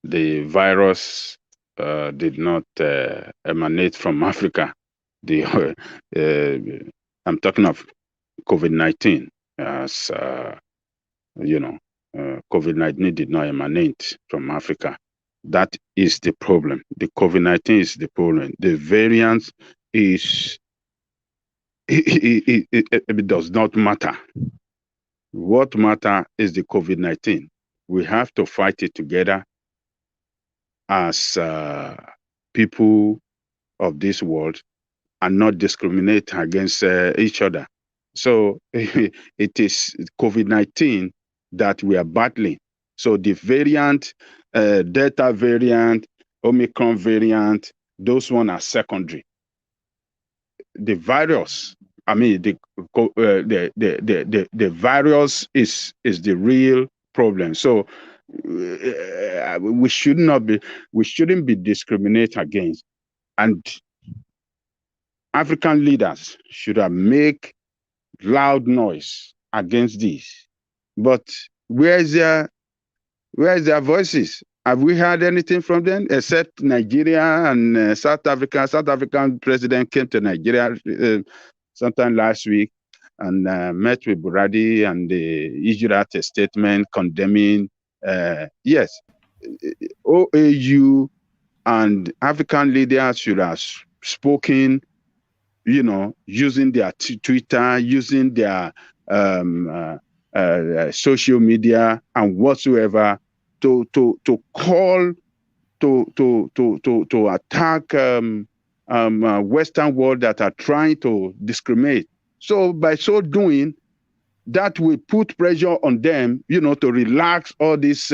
the virus did not emanate from Africa. I'm talking of COVID-19, as COVID-19 did not emanate from Africa. That is the problem. The COVID-19 is the problem. The variant is it does not matter. What matter is the COVID-19. We have to fight it together as people of this world and not discriminate against each other. So it is COVID-19 that we are battling. So the variant, Delta variant, Omicron variant, those ones are secondary. The virus, I mean, the virus is the real problem. So we shouldn't be discriminated against. And African leaders should have make loud noise against this. But where is their voices? Have we heard anything from them except Nigeria and South Africa? South African president came to Nigeria sometime last week and met with Buradi and issued out a statement condemning. Yes, OAU and African leaders should have spoken, using their Twitter, using their social media and whatsoever to call to attack Western world that are trying to discriminate. So by so doing, that will put pressure on them, to relax all this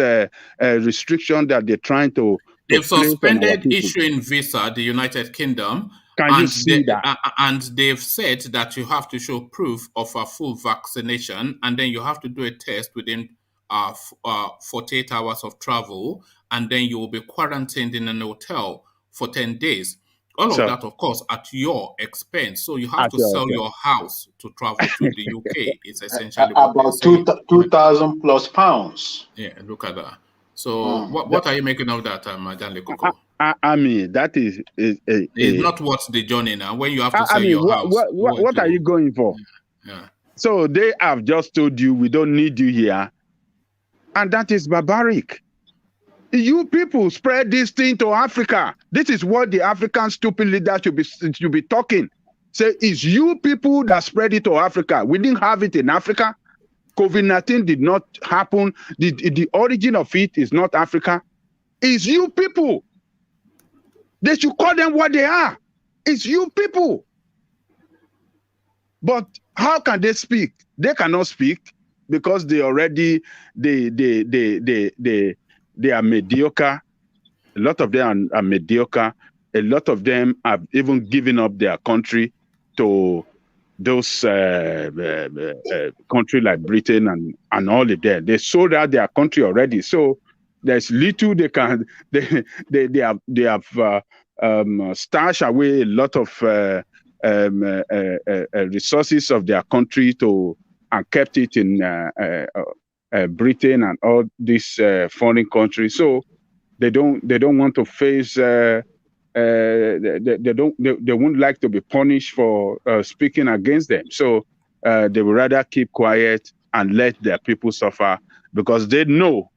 restriction that they're trying to They've place on our suspended people. issuing visa, the United Kingdom, Can you see that? and they've said that you have to show proof of a full vaccination, and then you have to do a test within 48 hours of travel, and then you will be quarantined in an hotel for 10 days. All of that, of course, at your expense. So you have to sell your house to travel to the UK. It's essentially what they're About saying. 2,000 plus pounds. Yeah, look at that. So what are you making of that, Jan Lekoko? I mean, that is It's not worth the journey now when you have to sell I mean, your house. what are you going for? Yeah. So they have just told you we don't need you here, and that is barbaric. You people spread this thing to Africa. This is what the African stupid leaders should be talking. Say, it's you people that spread it to Africa. We didn't have it in Africa. COVID-19 did not happen. The origin of it is not Africa. It's you people. They should call them what they are. It's you people. But how can they speak? They cannot speak because they already they are mediocre. A lot of them are mediocre. A lot of them have even given up their country to those country like Britain and all of that. They sold out their country already. So there's little they can they have stashed away a lot of resources of their country and kept it in Britain and all these foreign countries. So they don't want to face. They won't like to be punished for speaking against them. So they would rather keep quiet and let their people suffer because they know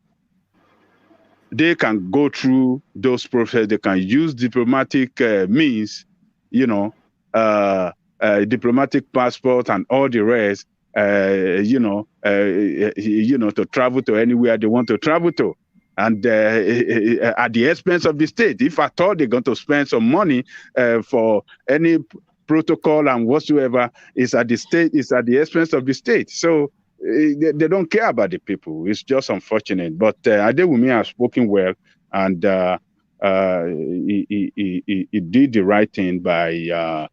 they can go through those processes. They can use diplomatic means, diplomatic passport and all the rest to travel to anywhere they want to travel to. And at the expense of the state. If at all they're going to spend some money for any protocol and whatsoever, is at the state, is at the expense of the state. So they don't care about the people. It's just unfortunate. But Adewumi has spoken well, and he did the right thing by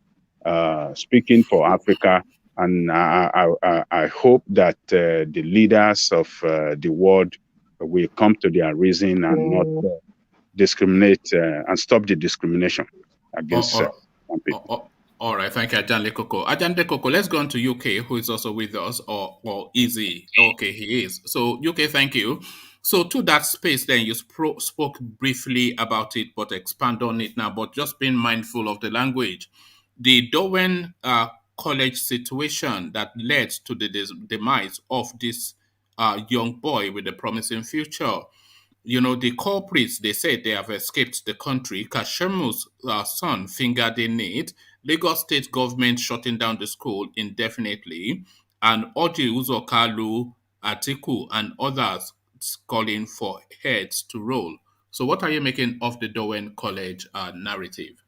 speaking for Africa. And I hope that the leaders of the world will come to their reason and not discriminate and stop the discrimination against some people. All right, thank you, Ajahn Lekoko. Ajahn Lekoko, let's go on to UK, who is also with us, or is he? Okay, he is. So, UK, thank you. So, to that space, then you spoke briefly about it, but expand on it now, but just being mindful of the language. The Dowen college situation that led to the demise of this young boy with a promising future. The culprits, they said they have escaped the country. Kashamu'S son fingered in it. Lagos state government shutting down the school indefinitely. And ORJI, KALU, Atiku, and others calling for heads to roll. So what are you making of the Dowen College narrative?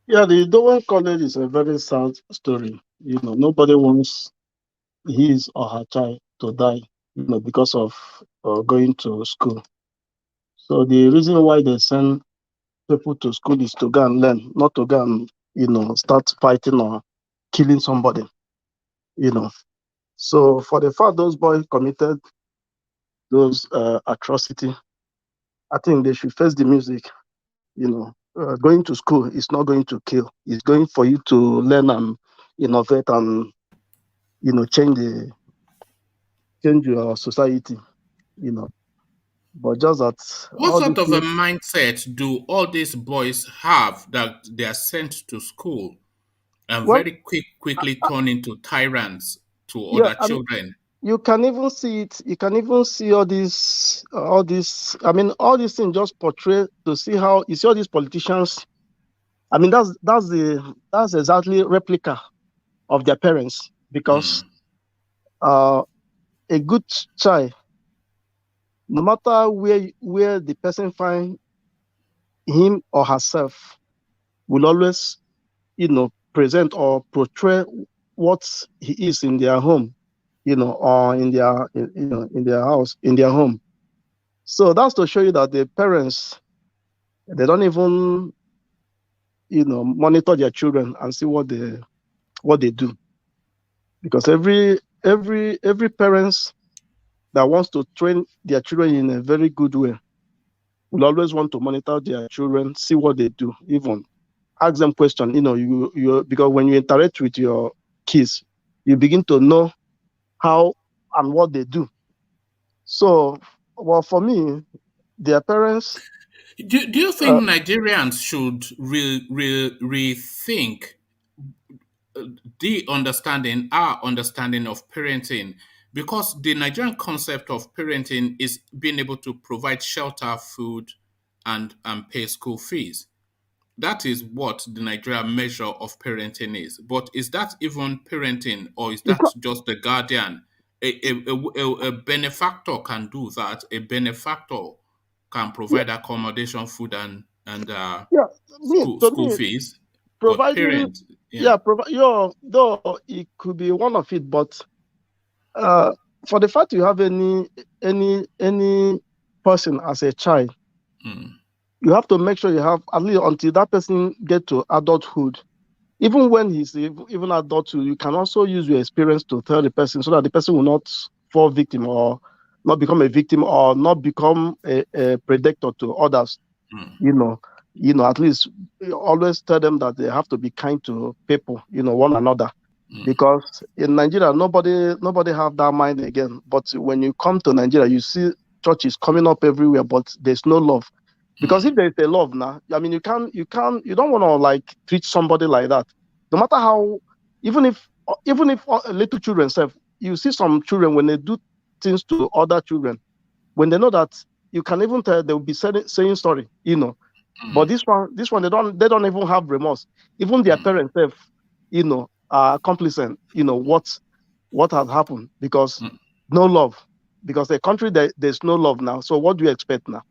Yeah, the Dowen College is a very sad story. Nobody wants his or her child to die, because of going to school. So the reason why they send people to school is to go and learn, not to go and, start fighting or killing somebody, So for the fact those boys committed those atrocity, I think they should face the music. Going to school is not going to kill. It's going for you to learn and innovate and, change your society, But just that. What sort of a mindset do all these boys have that they are sent to school and very quickly turn into tyrants to other children? You can even see it. You can even see all these. I mean, all these things just portray to see how you see all these politicians. I mean, that's exactly replica of their parents, because a good child, no matter where the person find him or herself, will always, present or portray what he is in their home, or in their house, in their home. So that's to show you that the parents, they don't even, monitor their children and see what they do, because every parents that wants to train their children in a very good way will always want to monitor their children, see what they do, even ask them questions. You because when you interact with your kids, you begin to know how and what they do. So, well, for me, their parents. Do you think Nigerians should rethink our understanding of parenting? Because the Nigerian concept of parenting is being able to provide shelter, food, and pay school fees. That is what the Nigerian measure of parenting is. But is that even parenting, or is that just the guardian? A benefactor can do that. A benefactor can provide accommodation, food, and school fees. Providing, but parents, though it could be one of it, but for the fact you have any person as a child, you have to make sure you have, at least until that person get to adulthood. Even when he's even adulthood, you can also use your experience to tell the person, so that the person will not fall victim, or not become a victim, or not become a predator to others. At least always tell them that they have to be kind to people, one another. Because in Nigeria, nobody have that mind again. But when you come to Nigeria, you see churches coming up everywhere, but there's no love. Because if there's a love now, I mean, you don't want to like treat somebody like that. No matter how, even if little children self, you see some children when they do things to other children, when they know that you can even tell, they will be saying sorry, But this one, they don't even have remorse. Even their parents self, are complicit, what what has happened, because no love, because a country that there's no love now. So what do you expect now?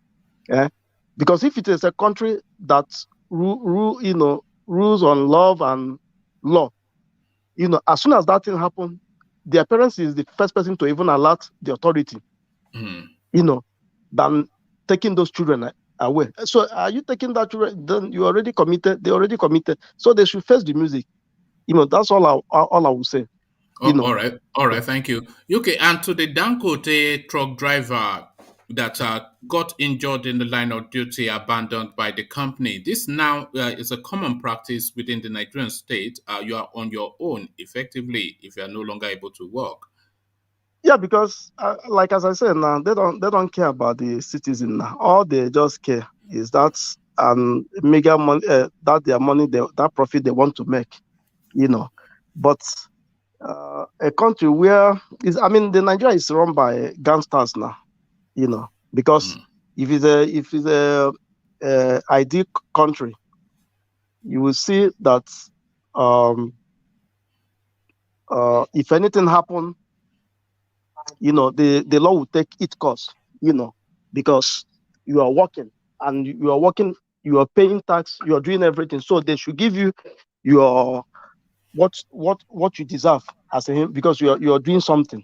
Yeah, because if it is a country that rules on love and law, as soon as that thing happens, their parents is the first person to even alert the authority, than taking those children away. So are you taking that children? Then you already committed. They already committed. So they should face the music. That's all I will say. All right, thank you. Okay, and to the Dangote truck driver that got injured in the line of duty, abandoned by the company. This now is a common practice within the Nigerian state. You are on your own, effectively, if you are no longer able to work. Yeah, because like as I said, now they don't care about the citizen now. All they just care is that mega money, that their money, that profit they want to make. But a country where the Nigeria is run by gangsters now, because if it's a ideal country, you will see that if anything happen, the law will take its course, because you are working and you are paying tax, you are doing everything, so they should give you your what you deserve as a, because you are doing something,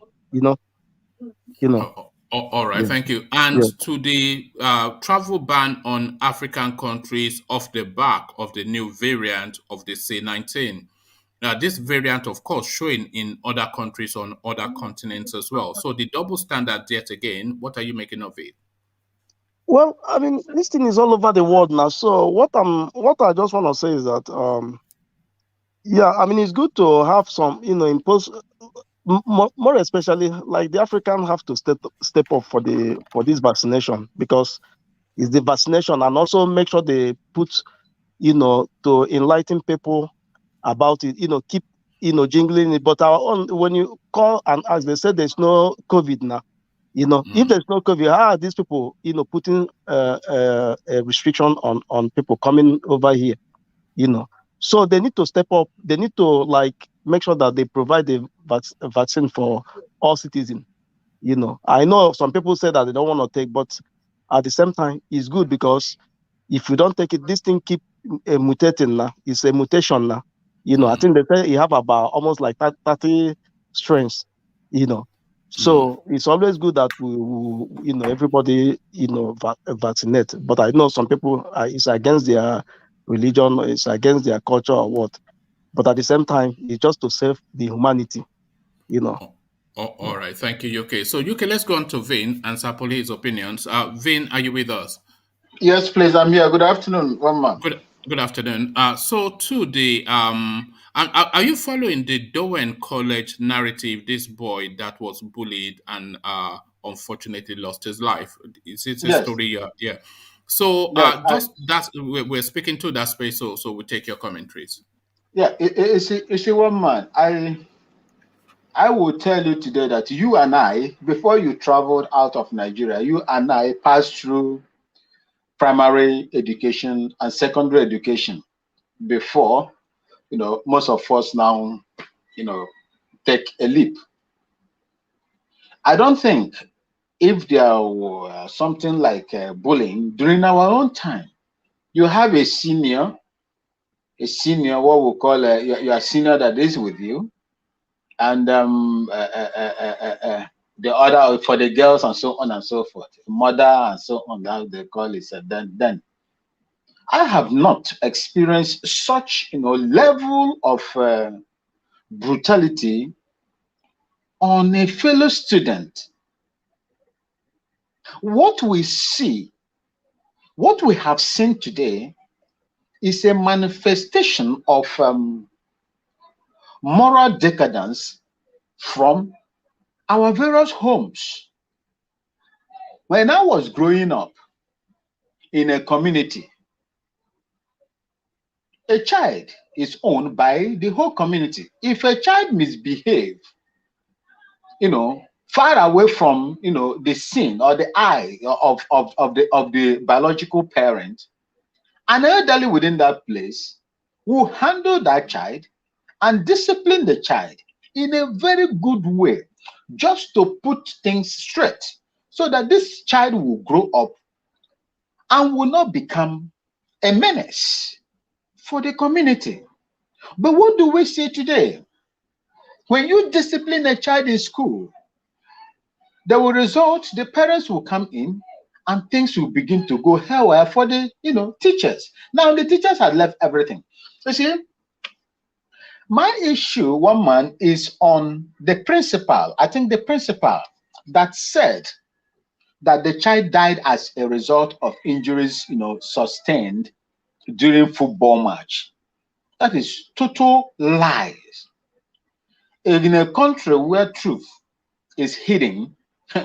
All right, Yeah. thank you. And Yeah. to the travel ban on African countries off the back of the new variant of the C-19. This variant, of course, showing in other countries on other continents as well. So the double standard yet again, what are you making of it? Well, this thing is all over the world now. So what I just want to say is that it's good to have some, impose more especially like the African have to step up for this vaccination, because it's the vaccination, and also make sure they put, to enlighten people about it, keep, jingling it. But our own, when you call and ask, they say there's no COVID now. If there's no COVID, how are these people, putting a restriction on people coming over here? So they need to step up. They need to make sure that they provide a vaccine for all citizens. I know some people say that they don't want to take, but at the same time, it's good, because if you don't take it, this thing keep mutating now. It's a mutation now. I think they say you have about almost like 30 strains. So it's always good that we everybody vaccinate. But I know some people it's against their religion, it's against their culture or what. But at the same time, it's just to save the humanity. All right, thank you, UK. So UK, let's go on to Vin and Sapoli his opinions. Vin, are you with us? Yes, please. I'm here. Good afternoon, one man. Good afternoon. So to the are you following the Dowen College narrative? This boy that was bullied and unfortunately lost his life. Is it a Yes. story? Yeah. So Yes, we're speaking to that space. So we take your commentaries. Yeah, it's a one man. I will tell you today that you and I, before you traveled out of Nigeria, you and I passed through primary education and secondary education before, most of us now, take a leap. I don't think if there were something like bullying during our own time, you have a senior, what we call your senior that is with you, and the other for the girls and so on and so forth, mother and so on, how they call it. Then I have not experienced such level of brutality on a fellow student. What we have seen today is a manifestation of moral decadence from our various homes. When I was growing up in a community, a child is owned by the whole community. If a child misbehaves, far away from the scene or the eye of the biological parent, an elderly within that place will handle that child and discipline the child in a very good way, just to put things straight, so that this child will grow up and will not become a menace for the community. But what do we see today? When you discipline a child in school, the result, the parents will come in and things will begin to go haywire for the teachers. Now the teachers have left everything. You see, my issue, one man, is on the principal. I think the principal that said that the child died as a result of injuries, sustained during football match. That is total lies. In a country where truth is hidden,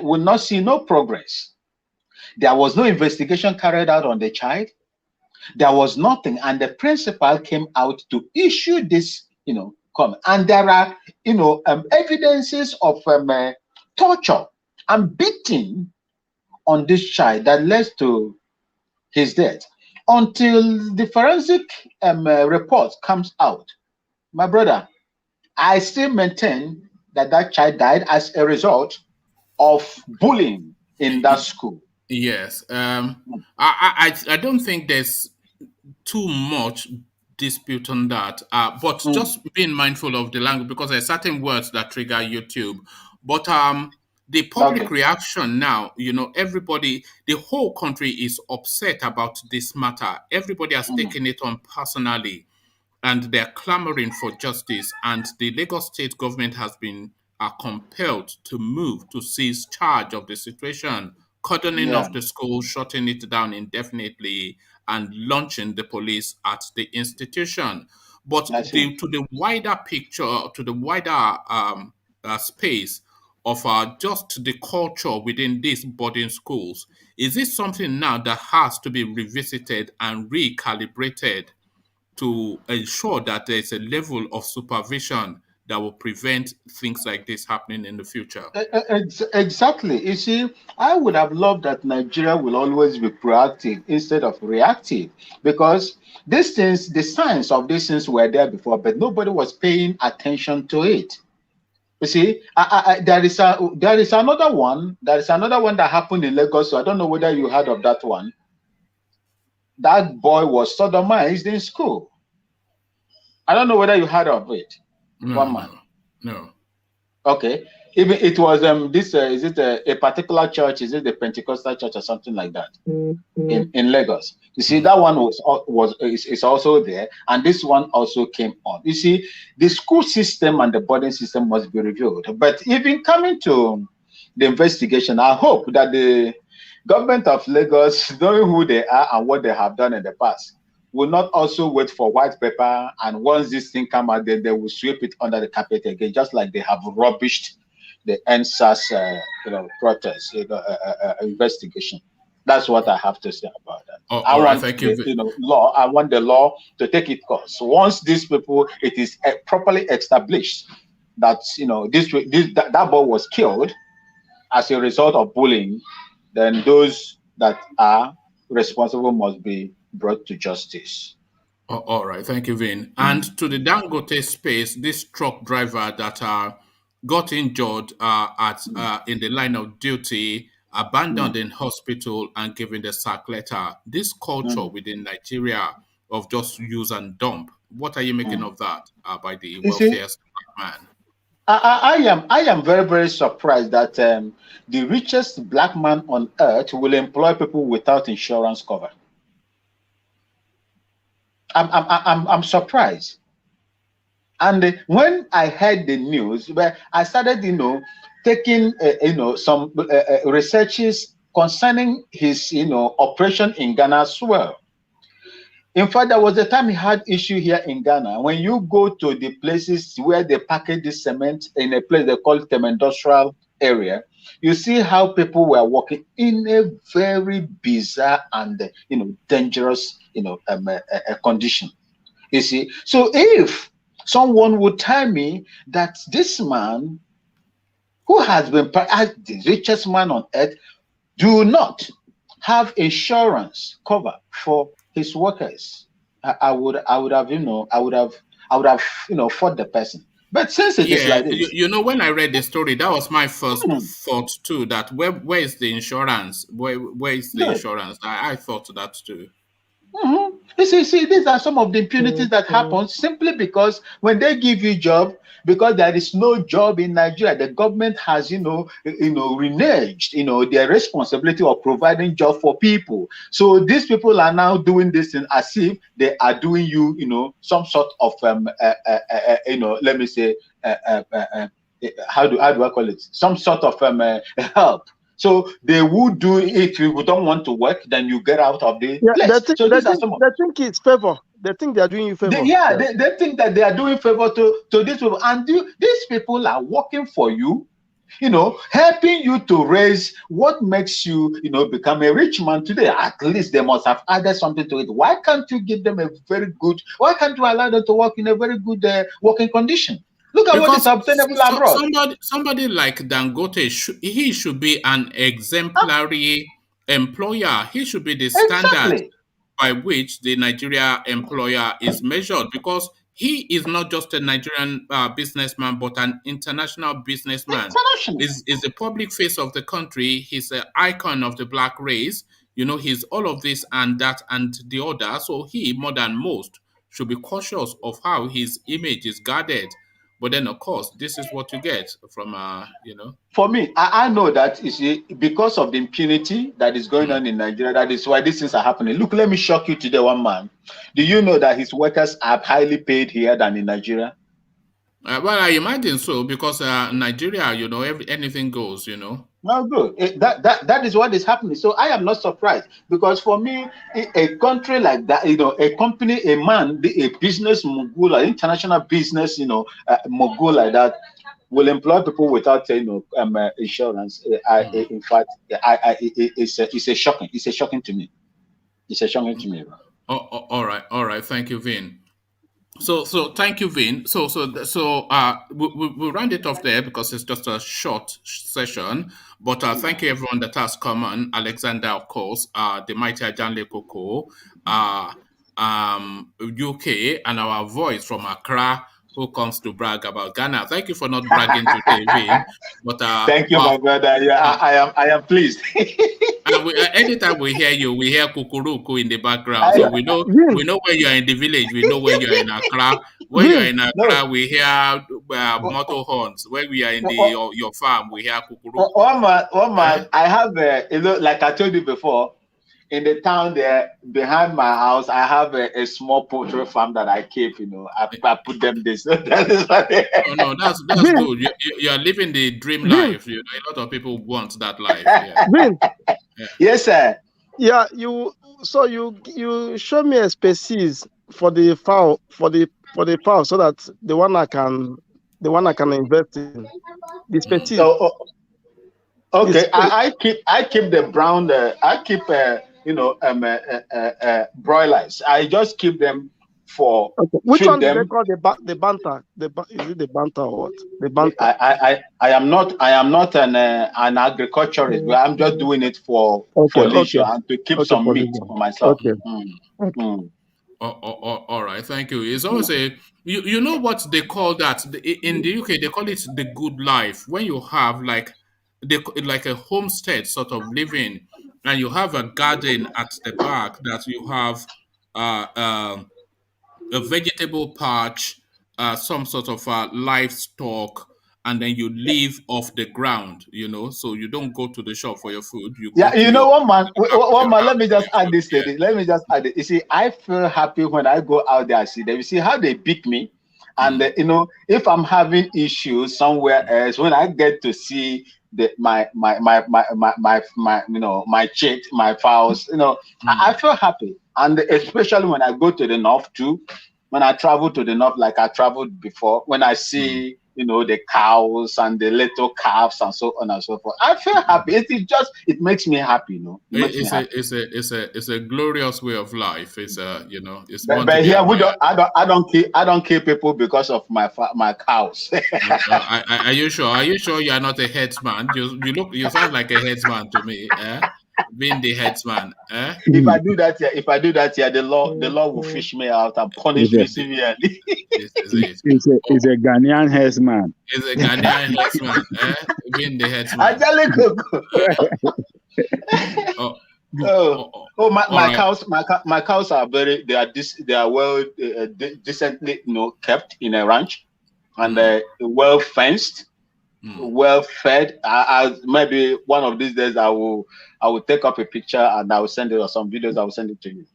will not see no progress. There was no investigation carried out on the child. There was nothing, and the principal came out to issue this, comment. And there are, evidences of torture and beating on this child that led to his death. Until the forensic report comes out, my brother, I still maintain that that child died as a result of bullying in that school. Yes. I don't think there's too much dispute on that. But just being mindful of the language, because there are certain words that trigger YouTube. But the public reaction now, everybody, the whole country is upset about this matter. Everybody has taken it on personally, and they're clamoring for justice. And the Lagos state government has been compelled to move to seize charge of the situation, cordoning off the school, shutting it down indefinitely, and launching the police at the institution. But to the wider picture, to the wider space of just the culture within these boarding schools, is this something now that has to be revisited and recalibrated to ensure that there's a level of supervision that will prevent things like this happening in the future? Exactly. You see, I would have loved that Nigeria will always be proactive instead of reactive, because these things, the signs of these things were there before, but nobody was paying attention to it. You see, there is another one. There is another one that happened in Lagos. So I don't know whether you heard of that one. That boy was sodomized in school. I don't know whether you heard of it. One man. No. Okay. Even it was is it a particular church? Is it the Pentecostal church or something like that in Lagos? You see, that one is also there, and this one also came on. You see, the school system and the boarding system must be reviewed. But even coming to the investigation, I hope that the government of Lagos, knowing who they are and what they have done in the past, will not also wait for white paper, and once this thing come out, then they will sweep it under the carpet again, just like they have rubbished the NSAS, protest, investigation. That's what I have to say about that. I want law. I want the law to take its course. So once these people, it is properly established that that boy was killed as a result of bullying, then those that are responsible must be brought to justice. All right, thank you, Vin. And to the Dangote space, this truck driver that got injured in the line of duty, abandoned in hospital, and given the sack letter. This culture within Nigeria of just use and dump. What are you making of that by the welfare man? I am very, very surprised that the richest black man on earth will employ people without insurance cover. I'm surprised. And when I heard the news, where I started, taking, some researches concerning his, operation in Ghana as well. In fact, there was a time he had issue here in Ghana. When you go to the places where they package the cement in a place they call the industrial area, you see how people were working in a very bizarre and dangerous condition. You see, so if someone would tell me that this man, who has been the richest man on earth, do not have insurance cover for his workers, I would have fought the person. But since it is Yeah, like this, you know, when I read the story, that was my first thought too. That where is the insurance? Where is the good. insurance? I thought that too. You see, these are some of the impunities that happen simply because when they give you job, because there is no job in Nigeria, the government has, reneged, their responsibility of providing job for people. So these people are now doing this thing as if they are doing you, some sort of, let me say, how do I call it? Some sort of help. So they would do it. If you don't want to work, then you get out of the Yeah, place. So these are some of they think it's favor. They think they are doing you favor. they think that they are doing favor to these people, and these people are working for you, helping you to raise what makes you, become a rich man today. At least they must have added something to it. Why can't you give them a very good? Why can't you allow them to work in a very good working condition? Look at what is Because obtainable abroad. somebody like Dangote, he should be an exemplary employer. He should be the standard Exactly. by which the Nigeria employer is measured, because he is not just a Nigerian businessman, but an international businessman. International. Is the public face of the country. He's an icon of the black race. He's all of this and that and the other. So he, more than most, should be cautious of how his image is guarded. But then, of course, this is what you get from, For me, I know that you see, because of the impunity that is going on in Nigeria, that is why these things are happening. Look, let me shock you today, one man. Do you know that his workers are highly paid here than in Nigeria? Well, I imagine so, because Nigeria, anything goes, No, good. That is what is happening. So I am not surprised, because for me, a country like that, a company, a man, a business mogul, an international business, mogul like that, will employ people without, insurance. In fact, it's a shocking to me. It's a shocking to me. All right. Thank you, Vin. So thank you, Vin. We'll round it off there because it's just a short session. But thank you everyone that has come on. Alexander, of course, the mighty Ajanle Koko, UK, and our voice from Accra, who comes to brag about Ghana. Thank you for not bragging today, Vin. But thank you, my brother. Yeah, I am pleased. Anytime we hear you, we hear kukuruku in the background. So we know when you're in the village, we know when you're in Accra. When you're in Accra, we hear motor horns. When we are in your farm, we hear kukuruku. One man, I have like I told you before, in the town there behind my house, I have a small poultry farm that I keep. I put them this. That is what No, that's good. You are living the dream life. A lot of people want that life. Yeah. Yes, sir. Yeah, you show me a species for the fowl so that the one I can invest in the species. Okay, I keep the brown. I keep broilers. I just keep them for. Okay. Which one do they call the banter? Is it the banter or what? The banter. I am not an agriculturist, but I'm just doing it for leisure and to keep some meat for myself. Okay. All right, thank you. It's always you know what they call that in the UK? They call it the good life. When you have like a homestead sort of living, and you have a garden at the back, that you have a vegetable patch, some sort of livestock, and then you live off the ground, so you don't go to the shop for your food. One man, let me just add this to it. Let me just add it. You see, I feel happy when I go out there, I see them. You see how they pick me. And if I'm having issues somewhere else, when I get to see my chicks, my fowls, I feel happy. And especially when I go to the north too, when I travel to the north, like I traveled before, when I see the cows and the little calves and so on and so forth, I feel happy. It makes me happy, It's a glorious way of life. It's but here I don't kill people because of my cows. Are you sure? Are you sure you are not a headsman? You sound like a headsman to me. being the headsman. Eh? If I do that here, the law will fish me out and punish me severely. This is it. It's a Ghanaian herdsman. It's a Ghanaian headsman. Eh? Being the headsman. My right. cows, my cows are they are well decently kept in a ranch, and well fenced, well fed. Maybe one of these days I will take up a picture and I will send it, or some videos I will send it to you.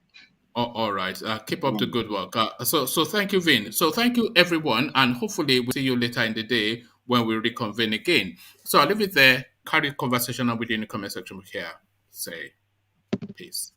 All right. Keep up the good work. So thank you, Vin. So thank you, everyone, and hopefully we'll see you later in the day when we reconvene again. So I'll leave it there. Carry the conversation on within the comment section here. Say peace.